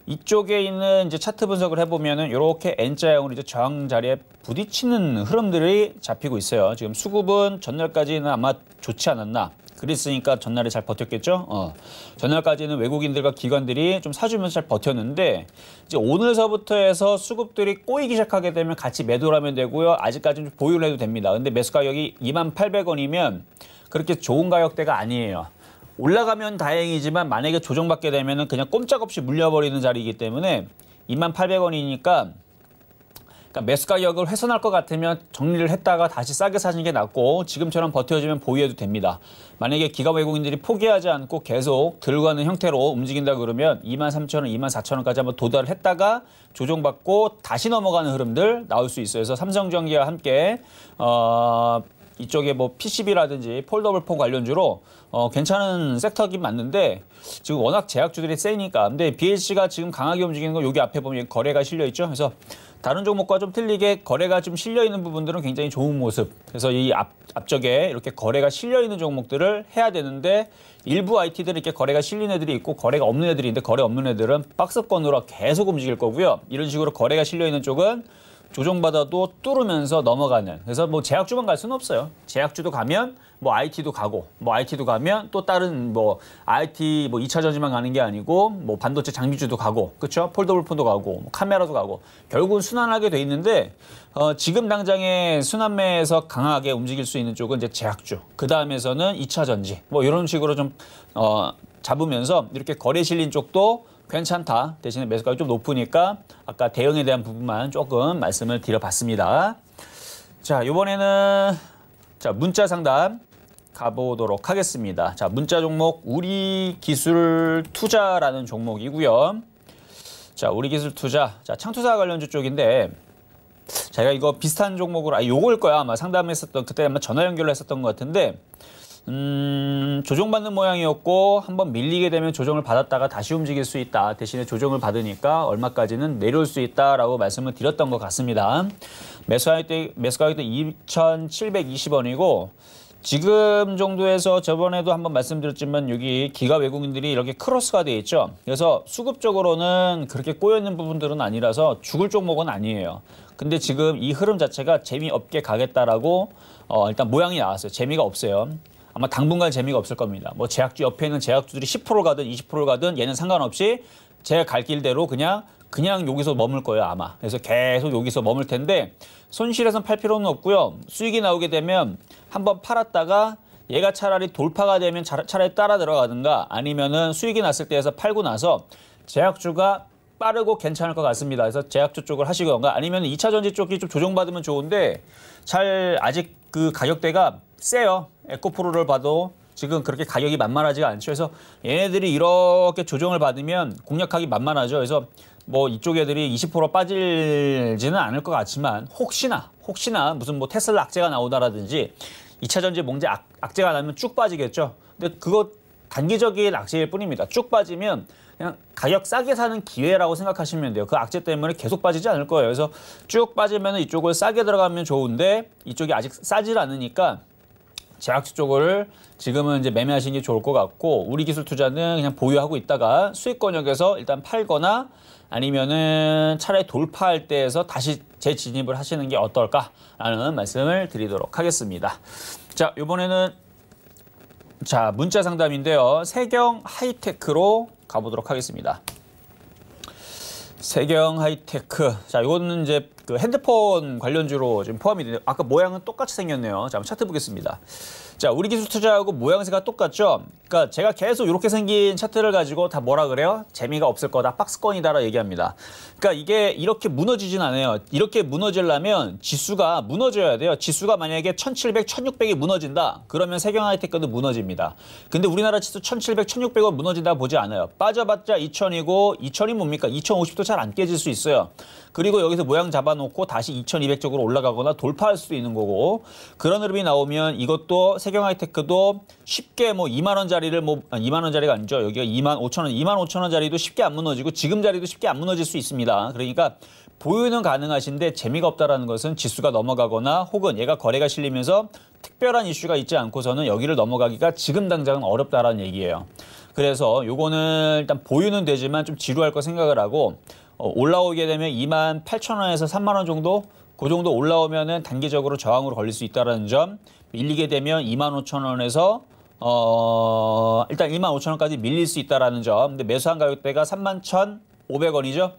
이쪽에 있는 이제 차트 분석을 해보면은 이렇게 N자형으로 이제 저항 자리에 부딪히는 흐름들이 잡히고 있어요. 지금 수급은 전날까지는 아마 좋지 않았나. 그랬으니까 전날에 잘 버텼겠죠. 전날까지는 외국인들과 기관들이 좀 사주면서 잘 버텼는데 이제 오늘서부터 해서 수급들이 꼬이기 시작하게 되면 같이 매도를 하면 되고요. 아직까지는 좀 보유를 해도 됩니다. 근데 매수 가격이 28,000원이면 그렇게 좋은 가격대가 아니에요. 올라가면 다행이지만 만약에 조정받게 되면은 그냥 꼼짝없이 물려버리는 자리이기 때문에 28,000원이니까 그러니까 매수 가격을 훼손할 것 같으면 정리를 했다가 다시 싸게 사시는 게 낫고 지금처럼 버텨주면 보유해도 됩니다. 만약에 기관 외국인들이 포기하지 않고 계속 들고 가는 형태로 움직인다 그러면 23,000원, 24,000원까지 한번 도달을 했다가 조정받고 다시 넘어가는 흐름들 나올 수 있어요. 그래서 삼성전기와 함께 이쪽에 뭐 PCB라든지 폴더블 폰 관련주로 괜찮은 섹터긴 맞는데 지금 워낙 제약주들이 세니까 근데 BH가 지금 강하게 움직이는 거 여기 앞에 보면 거래가 실려 있죠. 그래서 다른 종목과 좀 틀리게 거래가 좀 실려 있는 부분들은 굉장히 좋은 모습. 그래서 이 앞쪽에 이렇게 거래가 실려 있는 종목들을 해야 되는데 일부 IT들은 이렇게 거래가 실린 애들이 있고 거래가 없는 애들이 있는데 거래 없는 애들은 박스권으로 계속 움직일 거고요. 이런 식으로 거래가 실려 있는 쪽은 조정받아도 뚫으면서 넘어가는. 그래서 뭐 제약주만 갈 수는 없어요. 제약주도 가면 뭐 IT도 가고, 뭐 IT도 가면 또 다른 뭐 IT 뭐 2차 전지만 가는 게 아니고 뭐 반도체 장비주도 가고, 그렇죠? 폴더블 폰도 가고, 뭐 카메라도 가고. 결국은 순환하게 돼 있는데 지금 당장에 순환매에서 강하게 움직일 수 있는 쪽은 이제 제약주. 그 다음에서는 2차 전지. 뭐 이런 식으로 좀 잡으면서 이렇게 거래 실린 쪽도 괜찮다. 대신에 매수가가 좀 높으니까 아까 대응에 대한 부분만 조금 말씀을 드려봤습니다. 자, 이번에는 자, 문자 상담 가보도록 하겠습니다. 자, 문자 종목 우리기술투자라는 종목이고요. 자, 우리기술투자. 자, 창투사 관련주 쪽인데 제가 이거 비슷한 종목으로 요거일 거야. 아마 상담했었던 그때 아마 전화 연결을 했었던 것 같은데 조정받는 모양이었고 한번 밀리게 되면 조정을 받았다가 다시 움직일 수 있다. 대신에 조정을 받으니까 얼마까지는 내려올 수 있다라고 말씀을 드렸던 것 같습니다. 매수 가격대 2,720원이고 지금 정도에서 저번에도 한번 말씀드렸지만 여기 기가 외국인들이 이렇게 크로스가 되어 있죠. 그래서 수급적으로는 그렇게 꼬여있는 부분들은 아니라서 죽을 종목은 아니에요. 근데 지금 이 흐름 자체가 재미없게 가겠다라고 일단 모양이 나왔어요. 재미가 없어요. 아마 당분간 재미가 없을 겁니다. 뭐 제약주 옆에 있는 제약주들이 10% 가든 20% 가든 얘는 상관없이 제가 갈 길대로 그냥 여기서 머물 거예요, 아마. 그래서 계속 여기서 머물 텐데 손실해서 팔 필요는 없고요. 수익이 나오게 되면 한번 팔았다가 얘가 차라리 돌파가 되면 차라리 따라 들어가든가 아니면은 수익이 났을 때에서 팔고 나서 제약주가 빠르고 괜찮을 것 같습니다. 그래서 제약주 쪽을 하시거나 아니면 2차 전지 쪽이 좀 조정받으면 좋은데 아직 그 가격대가 세요. 에코프로를 봐도 지금 그렇게 가격이 만만하지가 않죠. 그래서 얘네들이 이렇게 조정을 받으면 공략하기 만만하죠. 그래서 뭐 이쪽 애들이 20% 빠질지는 않을 것 같지만 혹시나 무슨 뭐 테슬라 악재가 나오다라든지 2차 전지 몽제 악재가 나면 쭉 빠지겠죠. 근데 그거 단기적인 악재일 뿐입니다. 쭉 빠지면 그냥 가격 싸게 사는 기회라고 생각하시면 돼요. 그 악재 때문에 계속 빠지지 않을 거예요. 그래서 쭉 빠지면 이쪽을 싸게 들어가면 좋은데 이쪽이 아직 싸질 않으니까 제약주 쪽을 지금은 이제 매매하시는 게 좋을 것 같고 우리 기술 투자는 그냥 보유하고 있다가 수익 권역에서 일단 팔거나 아니면은 차라리 돌파할 때에서 다시 재진입을 하시는 게 어떨까라는 말씀을 드리도록 하겠습니다. 자, 이번에는 자, 문자 상담인데요. 세경 하이테크로 가보도록 하겠습니다. 세경 하이테크. 자, 이거는 이제 그 핸드폰 관련주로 지금 포함이 되는데 아까 모양은 똑같이 생겼네요. 자, 한번 차트 보겠습니다. 자, 우리 기술 투자하고 모양새가 똑같죠? 그러니까 제가 계속 이렇게 생긴 차트를 가지고 다 뭐라 그래요? 재미가 없을 거다, 박스권이다라 얘기합니다. 그러니까 이게 이렇게 무너지진 않아요. 이렇게 무너지려면 지수가 무너져야 돼요. 지수가 만약에 1700, 1600이 무너진다. 그러면 세경 하이테크도 무너집니다. 근데 우리나라 지수 1700, 1600은 무너진다 보지 않아요. 빠져봤자 2000이고 2000이 뭡니까? 2050도 잘 안 깨질 수 있어요. 그리고 여기서 모양 잡아놓고 다시 2200쪽으로 올라가거나 돌파할 수도 있는 거고 그런 흐름이 나오면 이것도 세경 하이테크도 쉽게 뭐 2만 원짜리를 뭐 2만 원짜리가 아니죠. 여기가 2만 5천 원, 2만 5천 원짜리도 쉽게 안 무너지고 지금 자리도 쉽게 안 무너질 수 있습니다. 그러니까 보유는 가능하신데 재미가 없다라는 것은 지수가 넘어가거나 혹은 얘가 거래가 실리면서 특별한 이슈가 있지 않고서는 여기를 넘어가기가 지금 당장은 어렵다라는 얘기예요. 그래서 요거는 일단 보유는 되지만 좀 지루할 거 생각을 하고 올라오게 되면 2만 8천 원에서 3만 원 정도 그 정도 올라오면은 단기적으로 저항으로 걸릴 수 있다는 점 밀리게 되면 2만 5천 원에서 일단 2만 5천 원까지 밀릴 수 있다는 점. 근데 매수한 가격대가 3만 1,500원이죠.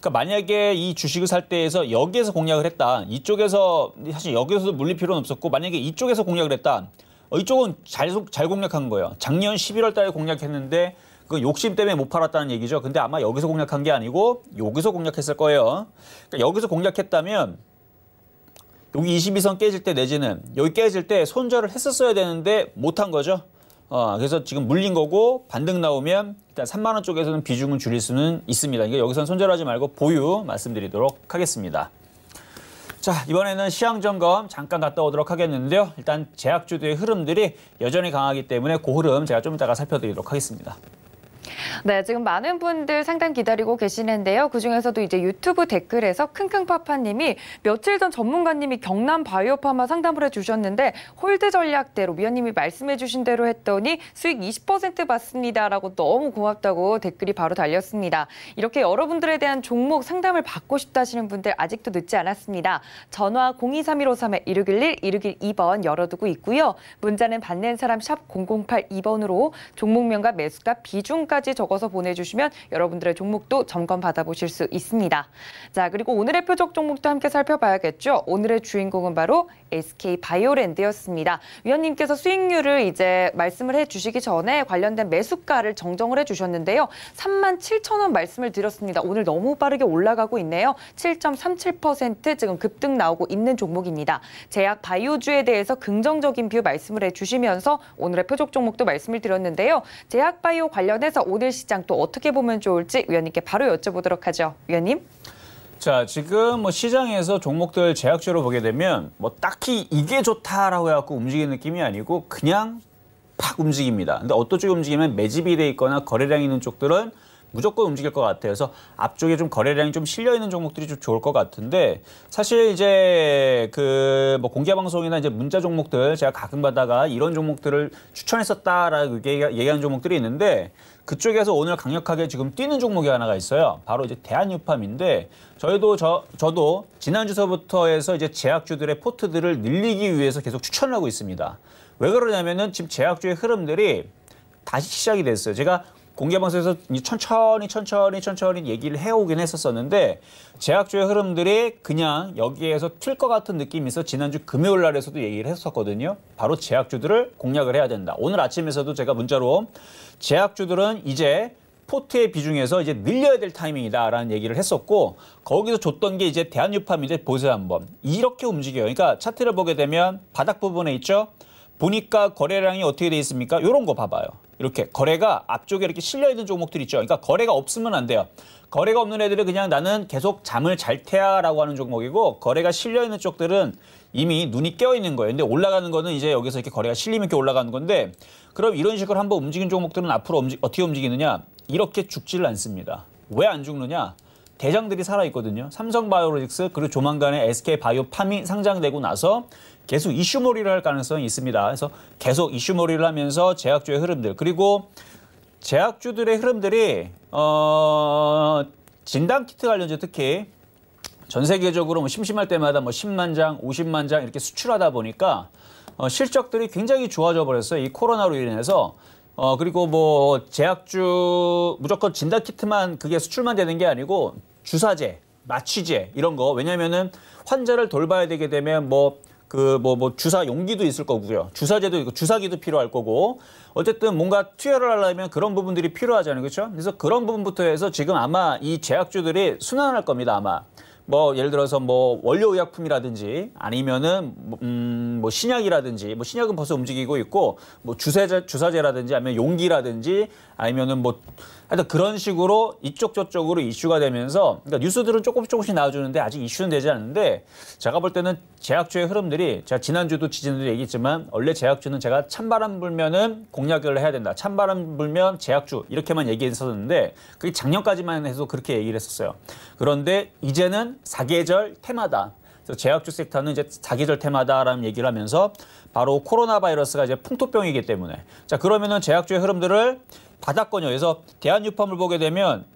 그러니까 만약에 이 주식을 살 때에서 여기에서 공략을 했다. 이쪽에서 사실 여기서도 물릴 필요는 없었고 만약에 이쪽에서 공략을 했다. 이쪽은 잘 공략한 거예요. 작년 11월 달에 공략했는데 그 욕심 때문에 못 팔았다는 얘기죠. 근데 아마 여기서 공략한 게 아니고 여기서 공략했을 거예요. 그러니까 여기서 공략했다면 여기 22선 깨질 때 내지는 여기 깨질 때 손절을 했었어야 되는데 못한 거죠. 그래서 지금 물린 거고 반등 나오면 일단 3만 원 쪽에서는 비중을 줄일 수는 있습니다. 그러니까 여기서는 손절하지 말고 보유 말씀드리도록 하겠습니다. 자, 이번에는 시황 점검 잠깐 갔다 오도록 하겠는데요. 일단 제약주들의 흐름들이 여전히 강하기 때문에 그 흐름 제가 좀 이따가 살펴드리도록 하겠습니다. 네, 지금 많은 분들 상담 기다리고 계시는데요. 그중에서도 이제 유튜브 댓글에서 킁킁파파님이 며칠 전 전문가님이 경남 바이오파마 상담을 해주셨는데 홀드 전략대로 위원님이 말씀해 주신 대로 했더니 수익 20% 받습니다라고 너무 고맙다고 댓글이 바로 달렸습니다. 이렇게 여러분들에 대한 종목 상담을 받고 싶다 하시는 분들 아직도 늦지 않았습니다. 전화 023153-1611, 1612번 열어두고 있고요. 문자는 받는 사람 샵 0082번으로 종목명과 매수가 비중까지 적어서 보내주시면 여러분들의 종목도 점검 받아보실 수 있습니다. 자, 그리고 오늘의 표적 종목도 함께 살펴봐야겠죠. 오늘의 주인공은 바로 SK바이오랜드였습니다. 위원님께서 수익률을 이제 말씀을 해주시기 전에 관련된 매수가를 정정을 해주셨는데요. 37,000원 말씀을 드렸습니다. 오늘 너무 빠르게 올라가고 있네요. 7.37% 지금 급등 나오고 있는 종목입니다. 제약 바이오주에 대해서 긍정적인 뷰 말씀을 해주시면서 오늘의 표적 종목도 말씀을 드렸는데요. 제약 바이오 관련해서 오늘 시장 또 어떻게 보면 좋을지 위원님께 바로 여쭤보도록 하죠. 위원님. 자, 지금 뭐 시장에서 종목들 제약주로 보게 되면 뭐 딱히 이게 좋다라고 해갖고 움직이는 느낌이 아니고 그냥 팍 움직입니다. 근데 어떤 쪽이 움직이면 매집이 돼 있거나 거래량 있는 쪽들은 무조건 움직일 것 같아요. 그래서 앞쪽에 좀 거래량이 좀 실려 있는 종목들이 좀 좋을 것 같은데 사실 이제 그 뭐 공개 방송이나 이제 문자 종목들 제가 가끔 받다가 이런 종목들을 추천했었다라고 얘기하는 종목들이 있는데 그쪽에서 오늘 강력하게 지금 뛰는 종목이 하나가 있어요. 바로 이제 대한유팜인데 저도 지난주서부터 해서 이제 제약주들의 포트들을 늘리기 위해서 계속 추천을 하고 있습니다. 왜 그러냐면은 지금 제약주의 흐름들이 다시 시작이 됐어요. 제가 공개방송에서 천천히 얘기를 해오긴 했었는데 제약주의 흐름들이 그냥 여기에서 튈 것 같은 느낌이 있어 지난주 금요일 날에서도 얘기를 했었거든요. 바로 제약주들을 공략을 해야 된다. 오늘 아침에서도 제가 문자로 제약주들은 이제 포트의 비중에서 이제 늘려야 될 타이밍이다라는 얘기를 했었고 거기서 줬던 게 이제 대한유팜인데 보세요 한번. 이렇게 움직여요. 그러니까 차트를 보게 되면 바닥 부분에 있죠. 보니까 거래량이 어떻게 돼 있습니까? 이런 거 봐봐요. 이렇게 거래가 앞쪽에 이렇게 실려있는 종목들 있죠. 그러니까 거래가 없으면 안 돼요. 거래가 없는 애들은 그냥 나는 계속 잠을 잘 테야라고 하는 종목이고 거래가 실려있는 쪽들은 이미 눈이 깨어있는 거예요. 근데 올라가는 거는 이제 여기서 이렇게 거래가 실리면 이렇게 올라가는 건데 그럼 이런 식으로 한번 움직인 종목들은 앞으로 어떻게 움직이느냐? 이렇게 죽지를 않습니다. 왜 안 죽느냐? 대장들이 살아있거든요. 삼성바이오로직스 그리고 조만간에 SK바이오팜이 상장되고 나서 계속 이슈몰이를 할 가능성이 있습니다. 그래서 계속 이슈몰이를 하면서 제약주의 흐름들 그리고 제약주들의 흐름들이 진단키트 관련주 특히 전 세계적으로 뭐 심심할 때마다 뭐 10만 장, 50만 장 이렇게 수출하다 보니까 실적들이 굉장히 좋아져 버렸어요. 이 코로나로 인해서. 그리고 뭐 제약주 무조건 진단키트만 그게 수출만 되는 게 아니고 주사제, 마취제 이런 거 왜냐면은 환자를 돌봐야 되게 되면 주사 용기도 있을 거고요. 주사제도 있고 주사기도 필요할 거고 어쨌든 뭔가 투여를 하려면 그런 부분들이 필요하잖아요. 그렇죠? 그래서 그런 부분부터 해서 지금 아마 이 제약주들이 순환할 겁니다. 아마. 뭐 예를 들어서 뭐 원료의약품이라든지 아니면은 뭐 신약이라든지 뭐 신약은 벌써 움직이고 있고 뭐 주사제라든지 아니면 용기라든지 아니면은 뭐 하여튼 그런 식으로 이쪽 저쪽으로 이슈가 되면서 그러니까 뉴스들은 조금씩 나와주는데 아직 이슈는 되지 않는데 제가 볼 때는 제약주의 흐름들이 제가 지난주도 지지난주도 얘기했지만 원래 제약주는 제가 찬바람 불면은 공략을 해야 된다. 찬바람 불면 제약주 이렇게만 얘기했었는데 그게 작년까지만 해도 그렇게 얘기를 했었어요. 그런데 이제는 사계절 테마다. 그래서 제약주 섹터는 이제 사계절 테마다라는 얘기를 하면서 바로 코로나 바이러스가 이제 풍토병이기 때문에 자 그러면은 제약주의 흐름들을 받았거든요. 그래서 대한유팜을 보게 되면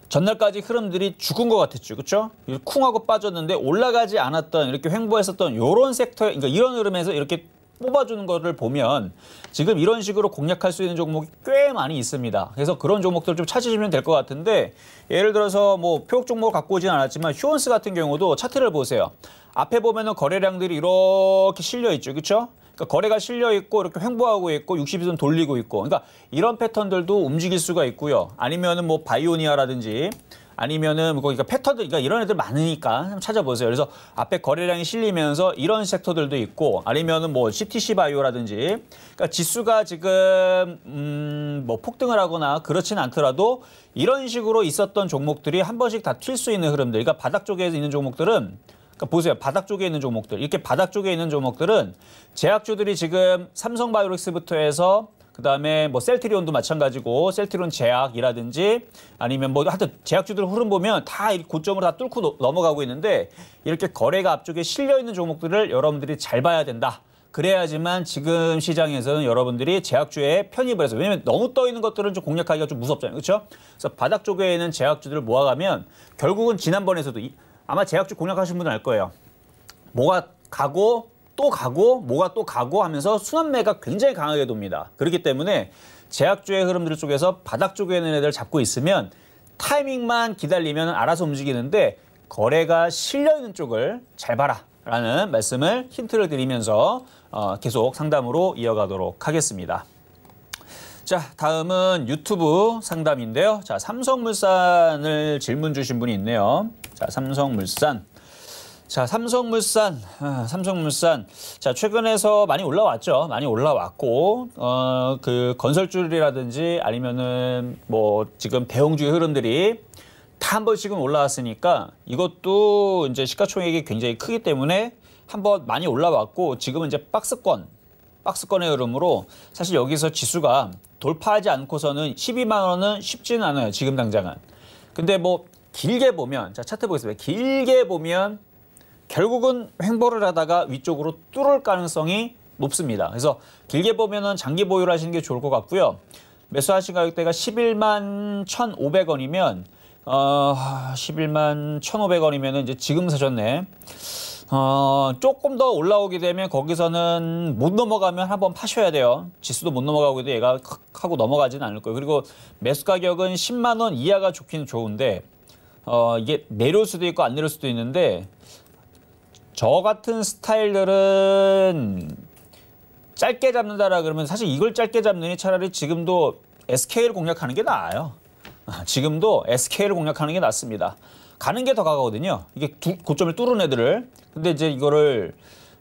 전날까지 흐름들이 죽은 것 같았죠. 그렇죠? 쿵하고 빠졌는데 올라가지 않았던 이렇게 횡보했었던 이런 섹터 그러니까 이런 흐름에서 이렇게 뽑아주는 거를 보면 지금 이런 식으로 공략할 수 있는 종목이 꽤 많이 있습니다. 그래서 그런 종목들을 좀 찾으시면 될 것 같은데 예를 들어서 뭐 표적 종목을 갖고 오진 않았지만 휴원스 같은 경우도 차트를 보세요. 앞에 보면은 거래량들이 이렇게 실려 있죠. 그렇죠? 그러니까 거래가 실려 있고 이렇게 횡보하고 있고 62선 돌리고 있고 그러니까 이런 패턴들도 움직일 수가 있고요. 아니면은 뭐 바이오니아라든지 아니면은 그러니까 패턴들 그러니까 이런 애들 많으니까 한번 찾아보세요. 그래서 앞에 거래량이 실리면서 이런 섹터들도 있고 아니면은 뭐 CTC 바이오라든지 그러니까 지수가 지금 뭐 폭등을 하거나 그렇진 않더라도 이런 식으로 있었던 종목들이 한 번씩 다 튈 수 있는 흐름들. 그러니까 바닥 쪽에 있는 종목들은 그러니까 보세요. 바닥 쪽에 있는 종목들. 이렇게 바닥 쪽에 있는 종목들은 제약주들이 지금 삼성바이오로직스부터 해서 그다음에 뭐 셀트리온도 마찬가지고 셀트리온 제약이라든지 아니면 뭐 하여튼 제약주들 흐름 보면 다 고점으로 다 뚫고 넘어가고 있는데 이렇게 거래가 앞쪽에 실려 있는 종목들을 여러분들이 잘 봐야 된다. 그래야지만 지금 시장에서는 여러분들이 제약주에 편입을 해서 왜냐면 너무 떠 있는 것들은 좀 공략하기가 좀 무섭잖아요. 그렇죠? 그래서 바닥 쪽에 있는 제약주들을 모아가면 결국은 지난번에서도 아마 제약주 공략하신 분은 알 거예요. 뭐가 가고 또 가고 뭐가 또 가고 하면서 순환매가 굉장히 강하게 돕니다. 그렇기 때문에 제약주의 흐름들 쪽에서 바닥 쪽에 있는 애들 잡고 있으면 타이밍만 기다리면 알아서 움직이는데 거래가 실려있는 쪽을 잘 봐라 라는 말씀을 힌트를 드리면서 계속 상담으로 이어가도록 하겠습니다. 자, 다음은 유튜브 상담인데요. 자, 삼성물산을 질문 주신 분이 있네요. 자, 삼성물산. 자, 최근에서 많이 올라왔죠. 많이 올라왔고, 그 건설주라든지 아니면은 뭐 지금 대형주의 흐름들이 다 한 번씩은 올라왔으니까 이것도 이제 시가총액이 굉장히 크기 때문에 한번 많이 올라왔고 지금은 이제 박스권의 흐름으로 사실 여기서 지수가 돌파하지 않고서는 12만 원은 쉽지는 않아요. 지금 당장은. 근데 뭐 길게 보면 자 차트 보겠습니다. 길게 보면 결국은 횡보를 하다가 위쪽으로 뚫을 가능성이 높습니다. 그래서 길게 보면은 장기 보유를 하시는 게 좋을 것 같고요. 매수하신 가격대가 11만 1,500원이면 11만 1,500원이면은 이제 지금 사셨네. 조금 더 올라오게 되면 거기서는 못 넘어가면 한번 파셔야 돼요. 지수도 못 넘어가고도 얘가 하고 넘어가지는 않을 거예요. 그리고 매수 가격은 10만 원 이하가 좋기는 좋은데 이게 내려올 수도 있고 안 내려올 수도 있는데 저 같은 스타일들은 짧게 잡는다라 그러면 사실 이걸 짧게 잡느니 차라리 지금도 SK를 공략하는 게 나아요. 지금도 SK를 공략하는 게 낫습니다. 가는 게 더 가거든요. 이게 고점을 뚫은 애들을. 근데 이제 이거를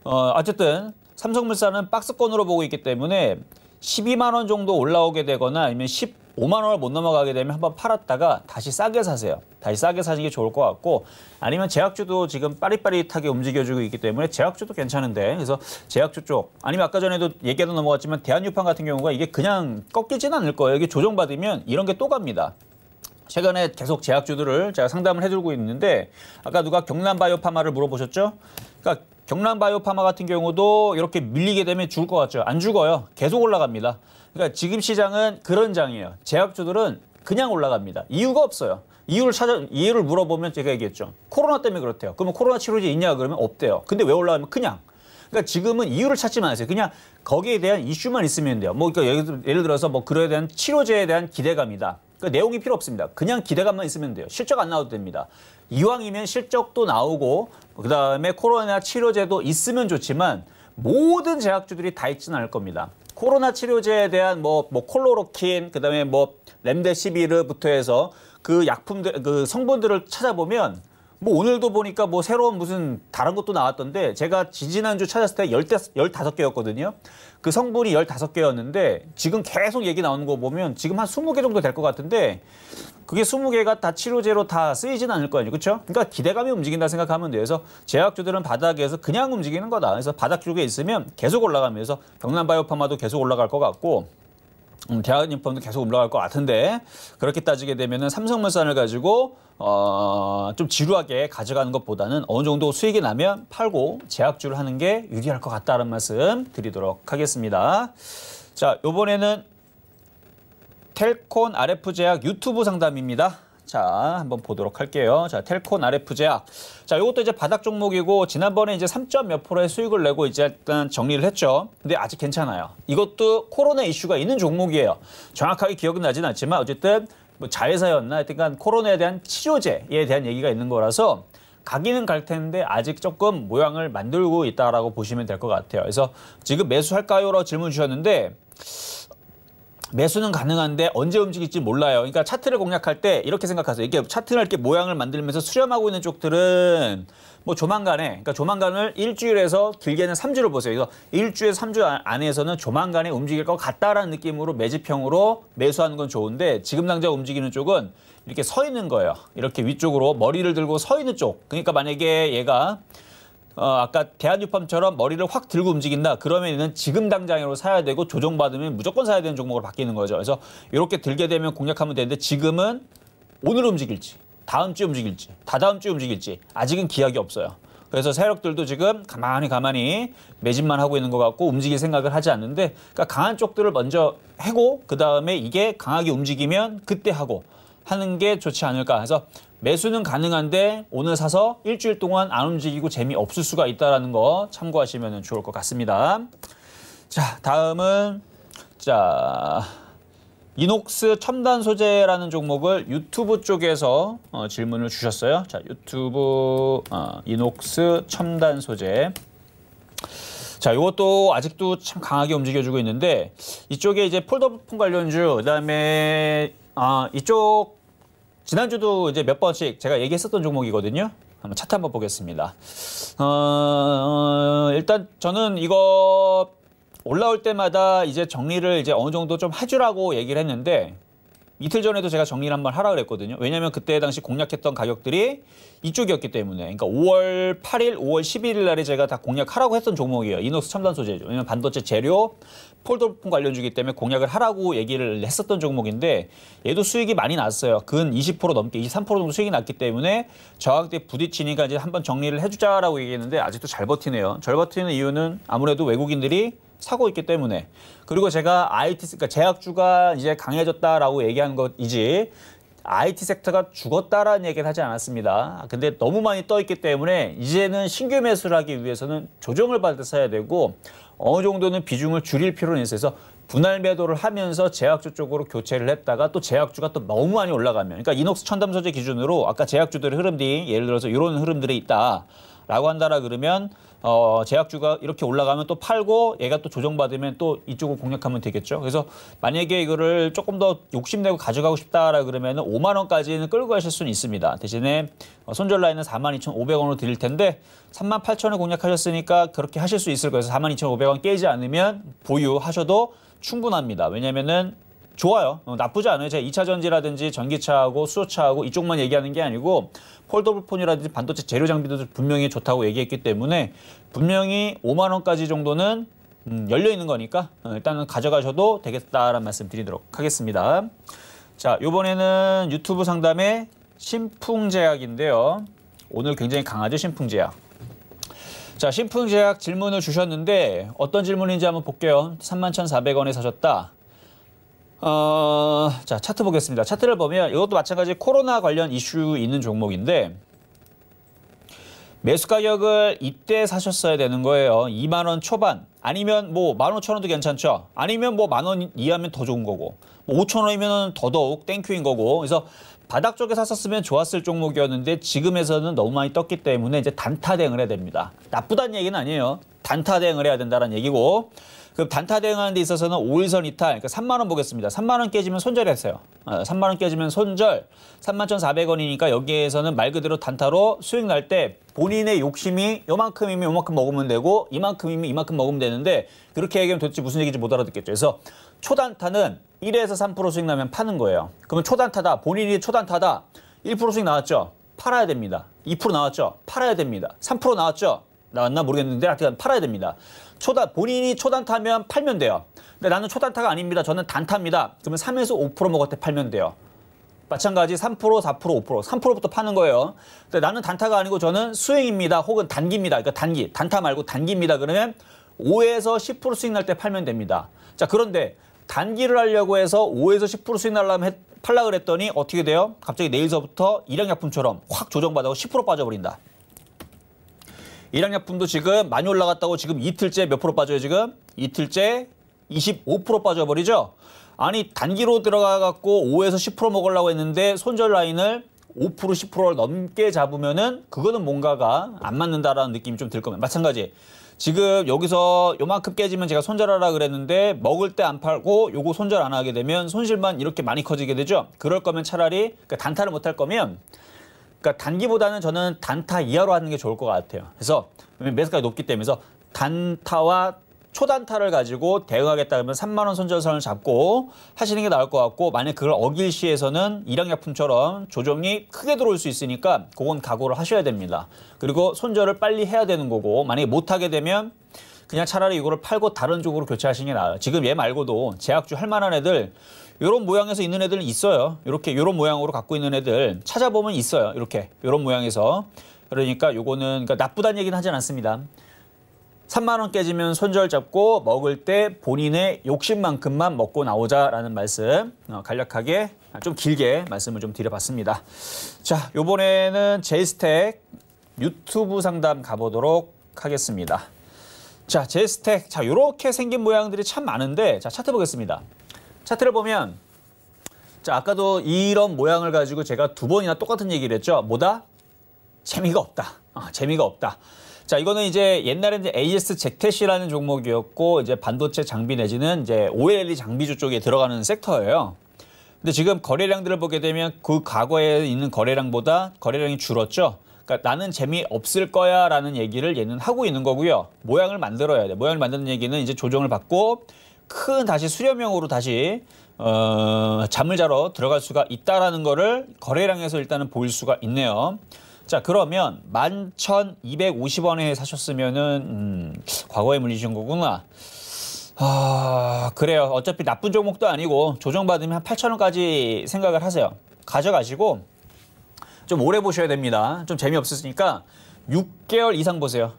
어쨌든 삼성물산은 박스권으로 보고 있기 때문에 12만 원 정도 올라오게 되거나 아니면 15만 원을 못 넘어가게 되면 한번 팔았다가 다시 싸게 사세요. 다시 싸게 사시는 게 좋을 것 같고 아니면 제약주도 지금 빠릿빠릿하게 움직여주고 있기 때문에 제약주도 괜찮은데 그래서 제약주 쪽 아니면 아까 전에도 얘기도 넘어갔지만 대한유팜 같은 경우가 이게 그냥 꺾이진 않을 거예요. 이게 조정받으면 이런 게 또 갑니다. 최근에 계속 제약주들을 제가 상담을 해드리고 있는데 아까 누가 경남바이오파마를 물어보셨죠? 그러니까 경남바이오파마 같은 경우도 이렇게 밀리게 되면 죽을 것 같죠? 안 죽어요. 계속 올라갑니다. 그러니까 지금 시장은 그런 장이에요. 제약주들은 그냥 올라갑니다. 이유가 없어요. 이유를 물어보면 제가 얘기했죠. 코로나 때문에 그렇대요. 그러면 코로나 치료제 있냐 그러면 없대요. 근데 왜 올라가면 그냥. 그러니까 지금은 이유를 찾지 마세요. 그냥 거기에 대한 이슈만 있으면 돼요. 뭐 그러니까 예를 들어서 뭐 그에 대한 치료제에 대한 기대감이다. 그러니까 내용이 필요 없습니다. 그냥 기대감만 있으면 돼요. 실적 안 나와도 됩니다. 이왕이면 실적도 나오고 그다음에 코로나 치료제도 있으면 좋지만 모든 제약주들이 다 있지는 않을 겁니다. 코로나 치료제에 대한 뭐 콜로로킨 그다음에 뭐 렘데시비르부터 해서 그 약품들 그 성분들을 찾아보면 뭐 오늘도 보니까 뭐 새로운 무슨 다른 것도 나왔던데 제가 지지난주 찾았을 때 15개였거든요. 그 성분이 15개였는데 지금 계속 얘기 나오는 거 보면 지금 한 20개 정도 될 것 같은데 그게 20개가 다 치료제로 다 쓰이지는 않을 거 아니에요. 그렇죠? 그러니까 기대감이 움직인다 생각하면 돼요. 그래서 제약주들은 바닥에서 그냥 움직이는 거다. 그래서 바닥 쪽에 있으면 계속 올라가면서 경남바이오파마도 계속 올라갈 것 같고 대한인품도 계속 올라갈 것 같은데 그렇게 따지게 되면은 삼성물산을 가지고 좀 지루하게 가져가는 것보다는 어느 정도 수익이 나면 팔고 제약주를 하는 게 유리할 것 같다는 말씀 드리도록 하겠습니다. 자, 이번에는 텔콘 RF제약 유튜브 상담입니다. 자, 한번 보도록 할게요. 자, 텔콘 RF제약. 자, 이것도 이제 바닥 종목이고 지난번에 이제 3점 몇 %의 수익을 내고 이제 일단 정리를 했죠. 근데 아직 괜찮아요. 이것도 코로나 이슈가 있는 종목이에요. 정확하게 기억은 나진 않지만 어쨌든 뭐 자회사였나 하여튼간 코로나에 대한 치료제에 대한 얘기가 있는 거라서 가기는 갈 텐데 아직 조금 모양을 만들고 있다라고 보시면 될 것 같아요. 그래서 지금 매수할까요? 라고 질문 주셨는데 매수는 가능한데 언제 움직일지 몰라요. 그러니까 차트를 공략할 때 이렇게 생각하세요. 이게 차트를 이렇게 모양을 만들면서 수렴하고 있는 쪽들은 뭐 조만간에, 그러니까 조만간을 일주일에서 길게는 3주를 보세요. 그래서 일주에서 3주 안에서는 조만간에 움직일 것 같다라는 느낌으로 매집형으로 매수하는 건 좋은데 지금 당장 움직이는 쪽은 이렇게 서 있는 거예요. 이렇게 위쪽으로 머리를 들고 서 있는 쪽. 그러니까 만약에 얘가 아까 대한유팜처럼 머리를 확 들고 움직인다. 그러면은 지금 당장으로 사야 되고 조정받으면 무조건 사야 되는 종목으로 바뀌는 거죠. 그래서 이렇게 들게 되면 공략하면 되는데 지금은 오늘 움직일지, 다음 주에 움직일지, 다다음 주에 움직일지 아직은 기약이 없어요. 그래서 세력들도 지금 가만히 매집만 하고 있는 것 같고 움직일 생각을 하지 않는데 그러니까 강한 쪽들을 먼저 하고 그다음에 이게 강하게 움직이면 그때 하고 하는 게 좋지 않을까 해서 매수는 가능한데 오늘 사서 일주일 동안 안 움직이고 재미없을 수가 있다는 거 참고하시면 좋을 것 같습니다. 자, 다음은 이녹스 첨단 소재라는 종목을 유튜브 쪽에서 질문을 주셨어요. 자, 유튜브 이녹스 첨단 소재. 자, 이것도 아직도 참 강하게 움직여주고 있는데 이쪽에 이제 폴더폰 관련주 그다음에 이쪽 지난주도 이제 몇 번씩 제가 얘기했었던 종목이거든요. 한번 차트 한번 보겠습니다. 일단 저는 이거 올라올 때마다 이제 정리를 이제 어느 정도 좀 해주라고 얘기를 했는데 이틀 전에도 제가 정리를 한번 하라 그랬거든요. 왜냐하면 그때 당시 공략했던 가격들이 이쪽이었기 때문에. 그러니까 5월 8일, 5월 11일 날에 제가 다 공략하라고 했던 종목이에요. 이녹스 첨단 소재죠. 왜냐하면 반도체 재료, 폴더폰 관련주기 때문에 공략을 하라고 얘기를 했었던 종목인데 얘도 수익이 많이 났어요. 근 20% 넘게 23% 정도 수익이 났기 때문에 저항대 부딪히니까 이제 한번 정리를 해주자라고 얘기했는데 아직도 잘 버티네요. 잘 버티는 이유는 아무래도 외국인들이 사고 있기 때문에. 그리고 제가 그러니까 제약주가 이제 강해졌다라고 얘기한 것이지 IT 섹터가 죽었다라는 얘기를 하지 않았습니다. 근데 너무 많이 떠 있기 때문에 이제는 신규 매수를 하기 위해서는 조정을 받아 사야 되고 어느 정도는 비중을 줄일 필요는 있어서 분할 매도를 하면서 제약주 쪽으로 교체를 했다가 또 제약주가 또 너무 많이 올라가면 그러니까 이녹스 첨단 소재 기준으로 아까 제약주들의 흐름들이 예를 들어서 이런 흐름들이 있다라고 한다라 그러면 제약주가 이렇게 올라가면 또 팔고 얘가 또 조정받으면 또 이쪽을 공략하면 되겠죠. 그래서 만약에 이거를 조금 더 욕심내고 가져가고 싶다라 그러면 5만 원까지는 끌고 가실 수는 있습니다. 대신에 손절 라인은 42,500원으로 드릴 텐데 38,000원 공략하셨으니까 그렇게 하실 수 있을 거예요. 42,500원 깨지 않으면 보유하셔도 충분합니다. 왜냐면은 좋아요. 나쁘지 않아요. 제가 2차 전지라든지 전기차하고 수소차하고 이쪽만 얘기하는 게 아니고 폴더블폰이라든지 반도체 재료 장비도 분명히 좋다고 얘기했기 때문에 분명히 5만 원까지 정도는 열려 있는 거니까 일단은 가져가셔도 되겠다라는 말씀 드리도록 하겠습니다. 자, 이번에는 유튜브 상담의 신풍제약인데요. 오늘 굉장히 강하죠, 신풍제약. 자, 신풍제약 질문을 주셨는데 어떤 질문인지 한번 볼게요. 31,400원에 사셨다. 자, 차트 보겠습니다. 차트를 보면 이것도 마찬가지 코로나 관련 이슈 있는 종목인데 매수 가격을 이때 사셨어야 되는 거예요. 2만 원 초반 아니면 뭐 15,000원도 괜찮죠. 아니면 뭐 10,000원 이하면 더 좋은 거고 뭐 5,000원이면 더더욱 땡큐인 거고. 그래서 바닥 쪽에 샀었으면 좋았을 종목이었는데 지금에서는 너무 많이 떴기 때문에 이제 단타 대응을 해야 됩니다. 나쁘다는 얘기는 아니에요. 단타 대응을 해야 된다는 얘기고. 그럼 단타 대응하는 데 있어서는 5일선 이탈, 그러니까 3만 원 보겠습니다. 3만 원 깨지면 손절했어요. 3만 원 깨지면 손절, 31,400원이니까 여기에서는 말 그대로 단타로 수익 날 때 본인의 욕심이 요만큼이면 요만큼 먹으면 되고 이만큼이면 이만큼 먹으면 되는데 그렇게 얘기하면 도대체 무슨 얘기인지 못 알아듣겠죠. 그래서 초단타는 1에서 3% 수익 나면 파는 거예요. 그러면 초단타다, 본인이 초단타다, 1% 수익 나왔죠? 팔아야 됩니다. 2% 나왔죠? 팔아야 됩니다. 3% 나왔죠? 나왔나 모르겠는데 하여튼 팔아야 됩니다. 본인이 초단타면 팔면 돼요. 근데 나는 초단타가 아닙니다. 저는 단타입니다. 그러면 3에서 5% 먹을 때 팔면 돼요. 마찬가지 3%, 4%, 5%, 3%부터 파는 거예요. 근데 나는 단타가 아니고 저는 수익입니다. 혹은 단기입니다. 그러니까 단타 말고 단기입니다. 그러면 5에서 10% 수익 날 때 팔면 됩니다. 자, 그런데 단기를 하려고 해서 5에서 10% 수익 날려면 팔라 그랬더니 어떻게 돼요? 갑자기 내일서부터 일양약품처럼 확 조정받아서 10% 빠져버린다. 일양약품도 지금 많이 올라갔다고 지금 이틀째 몇 프로 빠져요 지금? 이틀째 25% 빠져버리죠? 아니 단기로 들어가갖고 5에서 10% 먹으려고 했는데 손절 라인을 5%, 10%를 넘게 잡으면은 그거는 뭔가가 안 맞는다라는 느낌이 좀 들 겁니다. 마찬가지. 지금 여기서 요만큼 깨지면 제가 손절하라 그랬는데 먹을 때 안 팔고 요거 손절 안 하게 되면 손실만 이렇게 많이 커지게 되죠? 그럴 거면 차라리 그러니까 단타를 못 할 거면 그러니까 단기보다는 저는 단타 이하로 하는 게 좋을 것 같아요. 그래서 매수가가 높기 때문에 그래서 단타와 초단타를 가지고 대응하겠다 그러면 3만 원 손절선을 잡고 하시는 게 나을 것 같고 만약 그걸 어길 시에서는 일양약품처럼 조정이 크게 들어올 수 있으니까 그건 각오를 하셔야 됩니다. 그리고 손절을 빨리 해야 되는 거고 만약에 못하게 되면 그냥 차라리 이거를 팔고 다른 쪽으로 교체하시는 게 나아요. 지금 얘 말고도 제약주 할 만한 애들 이런 모양에서 있는 애들은 있어요. 이렇게 이런 모양으로 갖고 있는 애들 찾아보면 있어요. 이렇게 이런 모양에서. 그러니까 요거는 그러니까 나쁘다는 얘기는 하진 않습니다. 3만 원 깨지면 손절 잡고 먹을 때 본인의 욕심만큼만 먹고 나오자라는 말씀 간략하게 좀 길게 말씀을 좀 드려봤습니다. 자, 요번에는 제이스텍 유튜브 상담 가보도록 하겠습니다. 자, 제이스텍. 자, 요렇게 생긴 모양들이 참 많은데 자, 차트 보겠습니다. 차트를 보면 자, 아까도 이런 모양을 가지고 제가 2번이나 똑같은 얘기를 했죠. 뭐다? 재미가 없다. 재미가 없다. 자, 이거는 이제 옛날에 이제 AS 잭텟이라는 종목이었고 이제 반도체 장비 내지는 이제 OLED 장비주 쪽에 들어가는 섹터예요. 근데 지금 거래량들을 보게 되면 그 과거에 있는 거래량보다 거래량이 줄었죠. 그러니까 나는 재미없을 거야 라는 얘기를 얘는 하고 있는 거고요. 모양을 만들어야 돼. 모양을 만드는 얘기는 이제 조정을 받고 큰 다시 수렴형으로 다시 잠을 자러 들어갈 수가 있다라는 거를 거래량에서 일단은 보일 수가 있네요. 자, 그러면 11,250원에 사셨으면은 과거에 물리신 거구나. 그래요. 어차피 나쁜 종목도 아니고 조정받으면 한 8,000원까지 생각을 하세요. 가져가시고 좀 오래 보셔야 됩니다. 좀 재미없으니까 6개월 이상 보세요.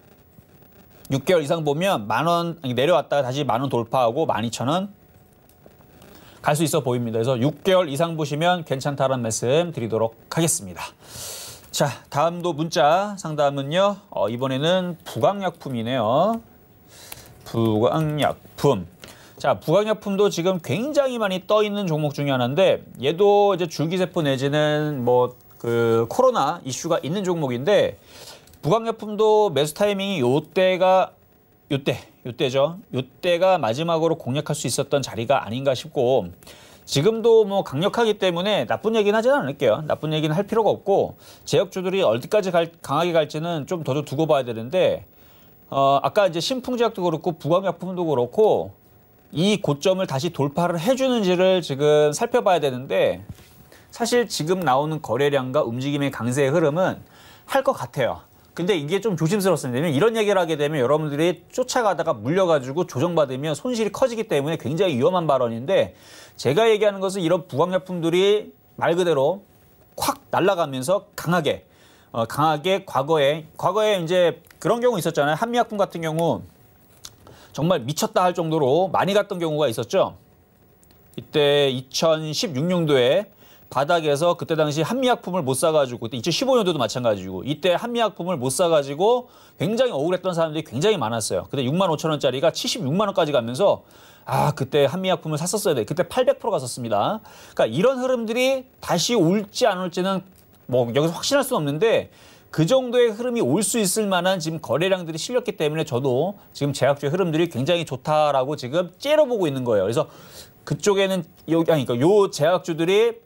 6개월 이상 보면 10,000원 내려왔다가 다시 10,000원 돌파하고 12,000원 갈 수 있어 보입니다. 그래서 6개월 이상 보시면 괜찮다는 말씀 드리도록 하겠습니다. 자, 다음도 문자 상담은요. 이번에는 부강약품이네요. 부강약품. 자, 부강약품도 지금 굉장히 많이 떠 있는 종목 중에 하나인데 얘도 이제 줄기세포 내지는 뭐 그 코로나 이슈가 있는 종목인데 부강약품도 매수 타이밍이 요때죠. 요때가 마지막으로 공략할 수 있었던 자리가 아닌가 싶고 지금도 뭐 강력하기 때문에 나쁜 얘기는 하지는 않을게요. 나쁜 얘기는 할 필요가 없고 제약주들이 어디까지 강하게 갈지는 좀 더 두고 봐야 되는데 아까 이제 신풍제약도 그렇고 부강약품도 그렇고 이 고점을 다시 돌파를 해주는지를 지금 살펴봐야 되는데 사실 지금 나오는 거래량과 움직임의 강세의 흐름은 할 것 같아요. 근데 이게 좀 조심스럽습니다. 왜냐면 이런 얘기를 하게 되면 여러분들이 쫓아가다가 물려가지고 조정받으면 손실이 커지기 때문에 굉장히 위험한 발언인데 제가 얘기하는 것은 이런 부강약품들이 말 그대로 확 날아가면서 강하게 과거에 이제 그런 경우 있었잖아요. 한미약품 같은 경우 정말 미쳤다 할 정도로 많이 갔던 경우가 있었죠. 이때 2016년도에 바닥에서 그때 당시 한미약품을 못 사가지고 그때 2015년도도 마찬가지고 이때 한미약품을 못 사가지고 굉장히 억울했던 사람들이 굉장히 많았어요. 그때 6만 5천 원짜리가 76만 원까지 가면서 그때 한미약품을 샀었어야 돼. 그때 800%가 샀습니다. 그러니까 이런 흐름들이 다시 올지 안 올지는 뭐 여기서 확신할 수는 없는데 그 정도의 흐름이 올 수 있을 만한 지금 거래량들이 실렸기 때문에 저도 지금 제약주의 흐름들이 굉장히 좋다라고 지금 째려보고 있는 거예요. 그래서 그쪽에는 그러니까 요 제약주들이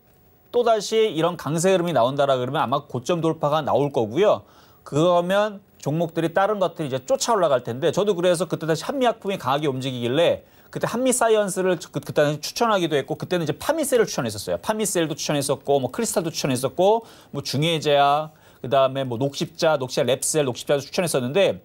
또다시 이런 강세 흐름이 나온다라 그러면 아마 고점 돌파가 나올 거고요. 그러면 종목들이 다른 것들이 이제 쫓아 올라갈 텐데 저도 그래서 그때 다시 한미약품이 강하게 움직이길래 그때 한미사이언스를 그때 추천하기도 했고 그때는 이제 파미셀을 추천했었어요. 파미셀도 추천했었고 뭐 크리스탈도 추천했었고 뭐 중해제약 그다음에 뭐 녹십자 랩셀, 녹십자도 추천했었는데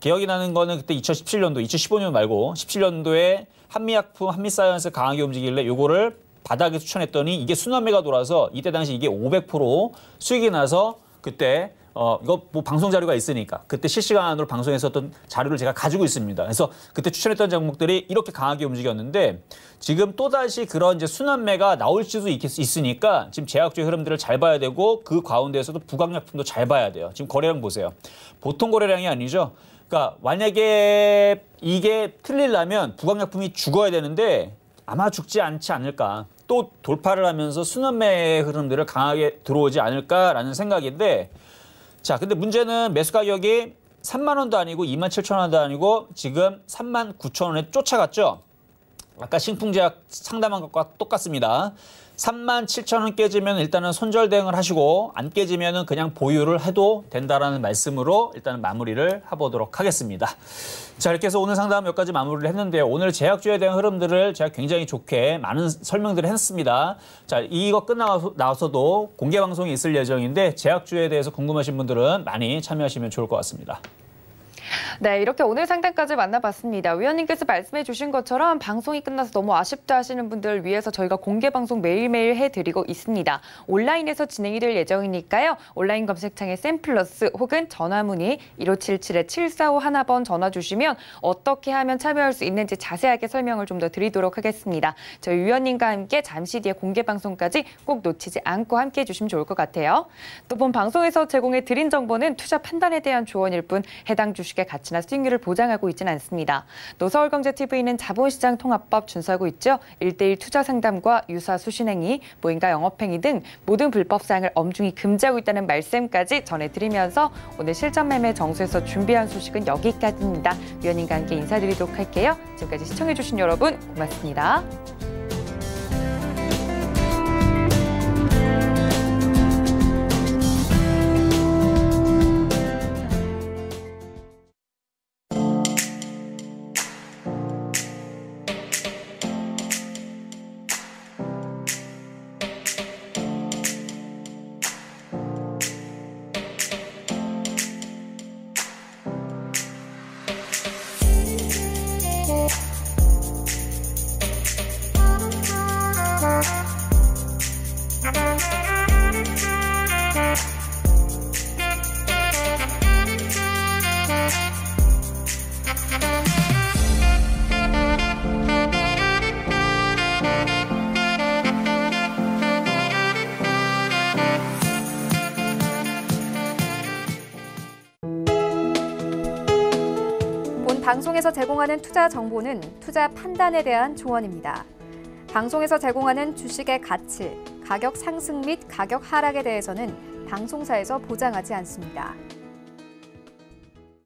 기억이 나는 거는 그때 2017년도, 2015년 말고 17년도에 한미약품, 한미사이언스 강하게 움직이길래 요거를 바닥에 추천했더니 이게 순환매가 돌아서 이때 당시 이게 500% 수익이 나서 그때 이거 뭐 방송 자료가 있으니까 그때 실시간으로 방송했었던 자료를 제가 가지고 있습니다. 그래서 그때 추천했던 종목들이 이렇게 강하게 움직였는데 지금 또다시 그런 이제 순환매가 나올 수도 있으니까 지금 제약주의 흐름들을 잘 봐야 되고 그 가운데에서도 부강약품도 잘 봐야 돼요. 지금 거래량 보세요. 보통 거래량이 아니죠. 그러니까 만약에 이게 틀리려면 부강약품이 죽어야 되는데 아마 죽지 않지 않을까. 또 돌파를 하면서 순환매의 흐름들을 강하게 들어오지 않을까라는 생각인데 자, 근데 문제는 매수 가격이 3만 원도 아니고 2만 7천 원도 아니고 지금 3만 9천 원에 쫓아갔죠. 아까 신풍제약 상담한 것과 똑같습니다. 3만 7천 원 깨지면 일단은 손절 대응을 하시고 안 깨지면은 그냥 보유를 해도 된다라는 말씀으로 일단은 마무리를 해보도록 하겠습니다. 자, 이렇게 해서 오늘 상담 몇 가지 마무리를 했는데요. 오늘 제약주에 대한 흐름들을 제가 굉장히 좋게 많은 설명들을 했습니다. 자, 이거 끝나고 나서도 공개 방송이 있을 예정인데 제약주에 대해서 궁금하신 분들은 많이 참여하시면 좋을 것 같습니다. 네, 이렇게 오늘 상담까지 만나봤습니다. 위원님께서 말씀해 주신 것처럼 방송이 끝나서 너무 아쉽다 하시는 분들을 위해서 저희가 공개 방송 매일매일 해드리고 있습니다. 온라인에서 진행이 될 예정이니까요. 온라인 검색창에 샘플러스 혹은 전화문의 1577-7451번 전화 주시면 어떻게 하면 참여할 수 있는지 자세하게 설명을 좀 더 드리도록 하겠습니다. 저희 위원님과 함께 잠시 뒤에 공개 방송까지 꼭 놓치지 않고 함께해 주시면 좋을 것 같아요. 또 본 방송에서 제공해 드린 정보는 투자 판단에 대한 조언일 뿐 해당 주식의 가치나 수익률을 보장하고 있지는 않습니다. 또 서울경제TV는 자본시장 통합법 준수하고 있죠. 1:1 투자 상담과 유사 수신행위, 모임과 영업행위 등 모든 불법 사항을 엄중히 금지하고 있다는 말씀까지 전해드리면서 오늘 실전 매매 정수에서 준비한 소식은 여기까지입니다. 위원님과 함께 인사드리도록 할게요. 지금까지 시청해주신 여러분 고맙습니다. 방송에서 제공하는 투자 정보는 투자 판단에 대한 조언입니다. 방송에서 제공하는 주식의 가치, 가격 상승 및 가격 하락에 대해서는 방송사에서 보장하지 않습니다.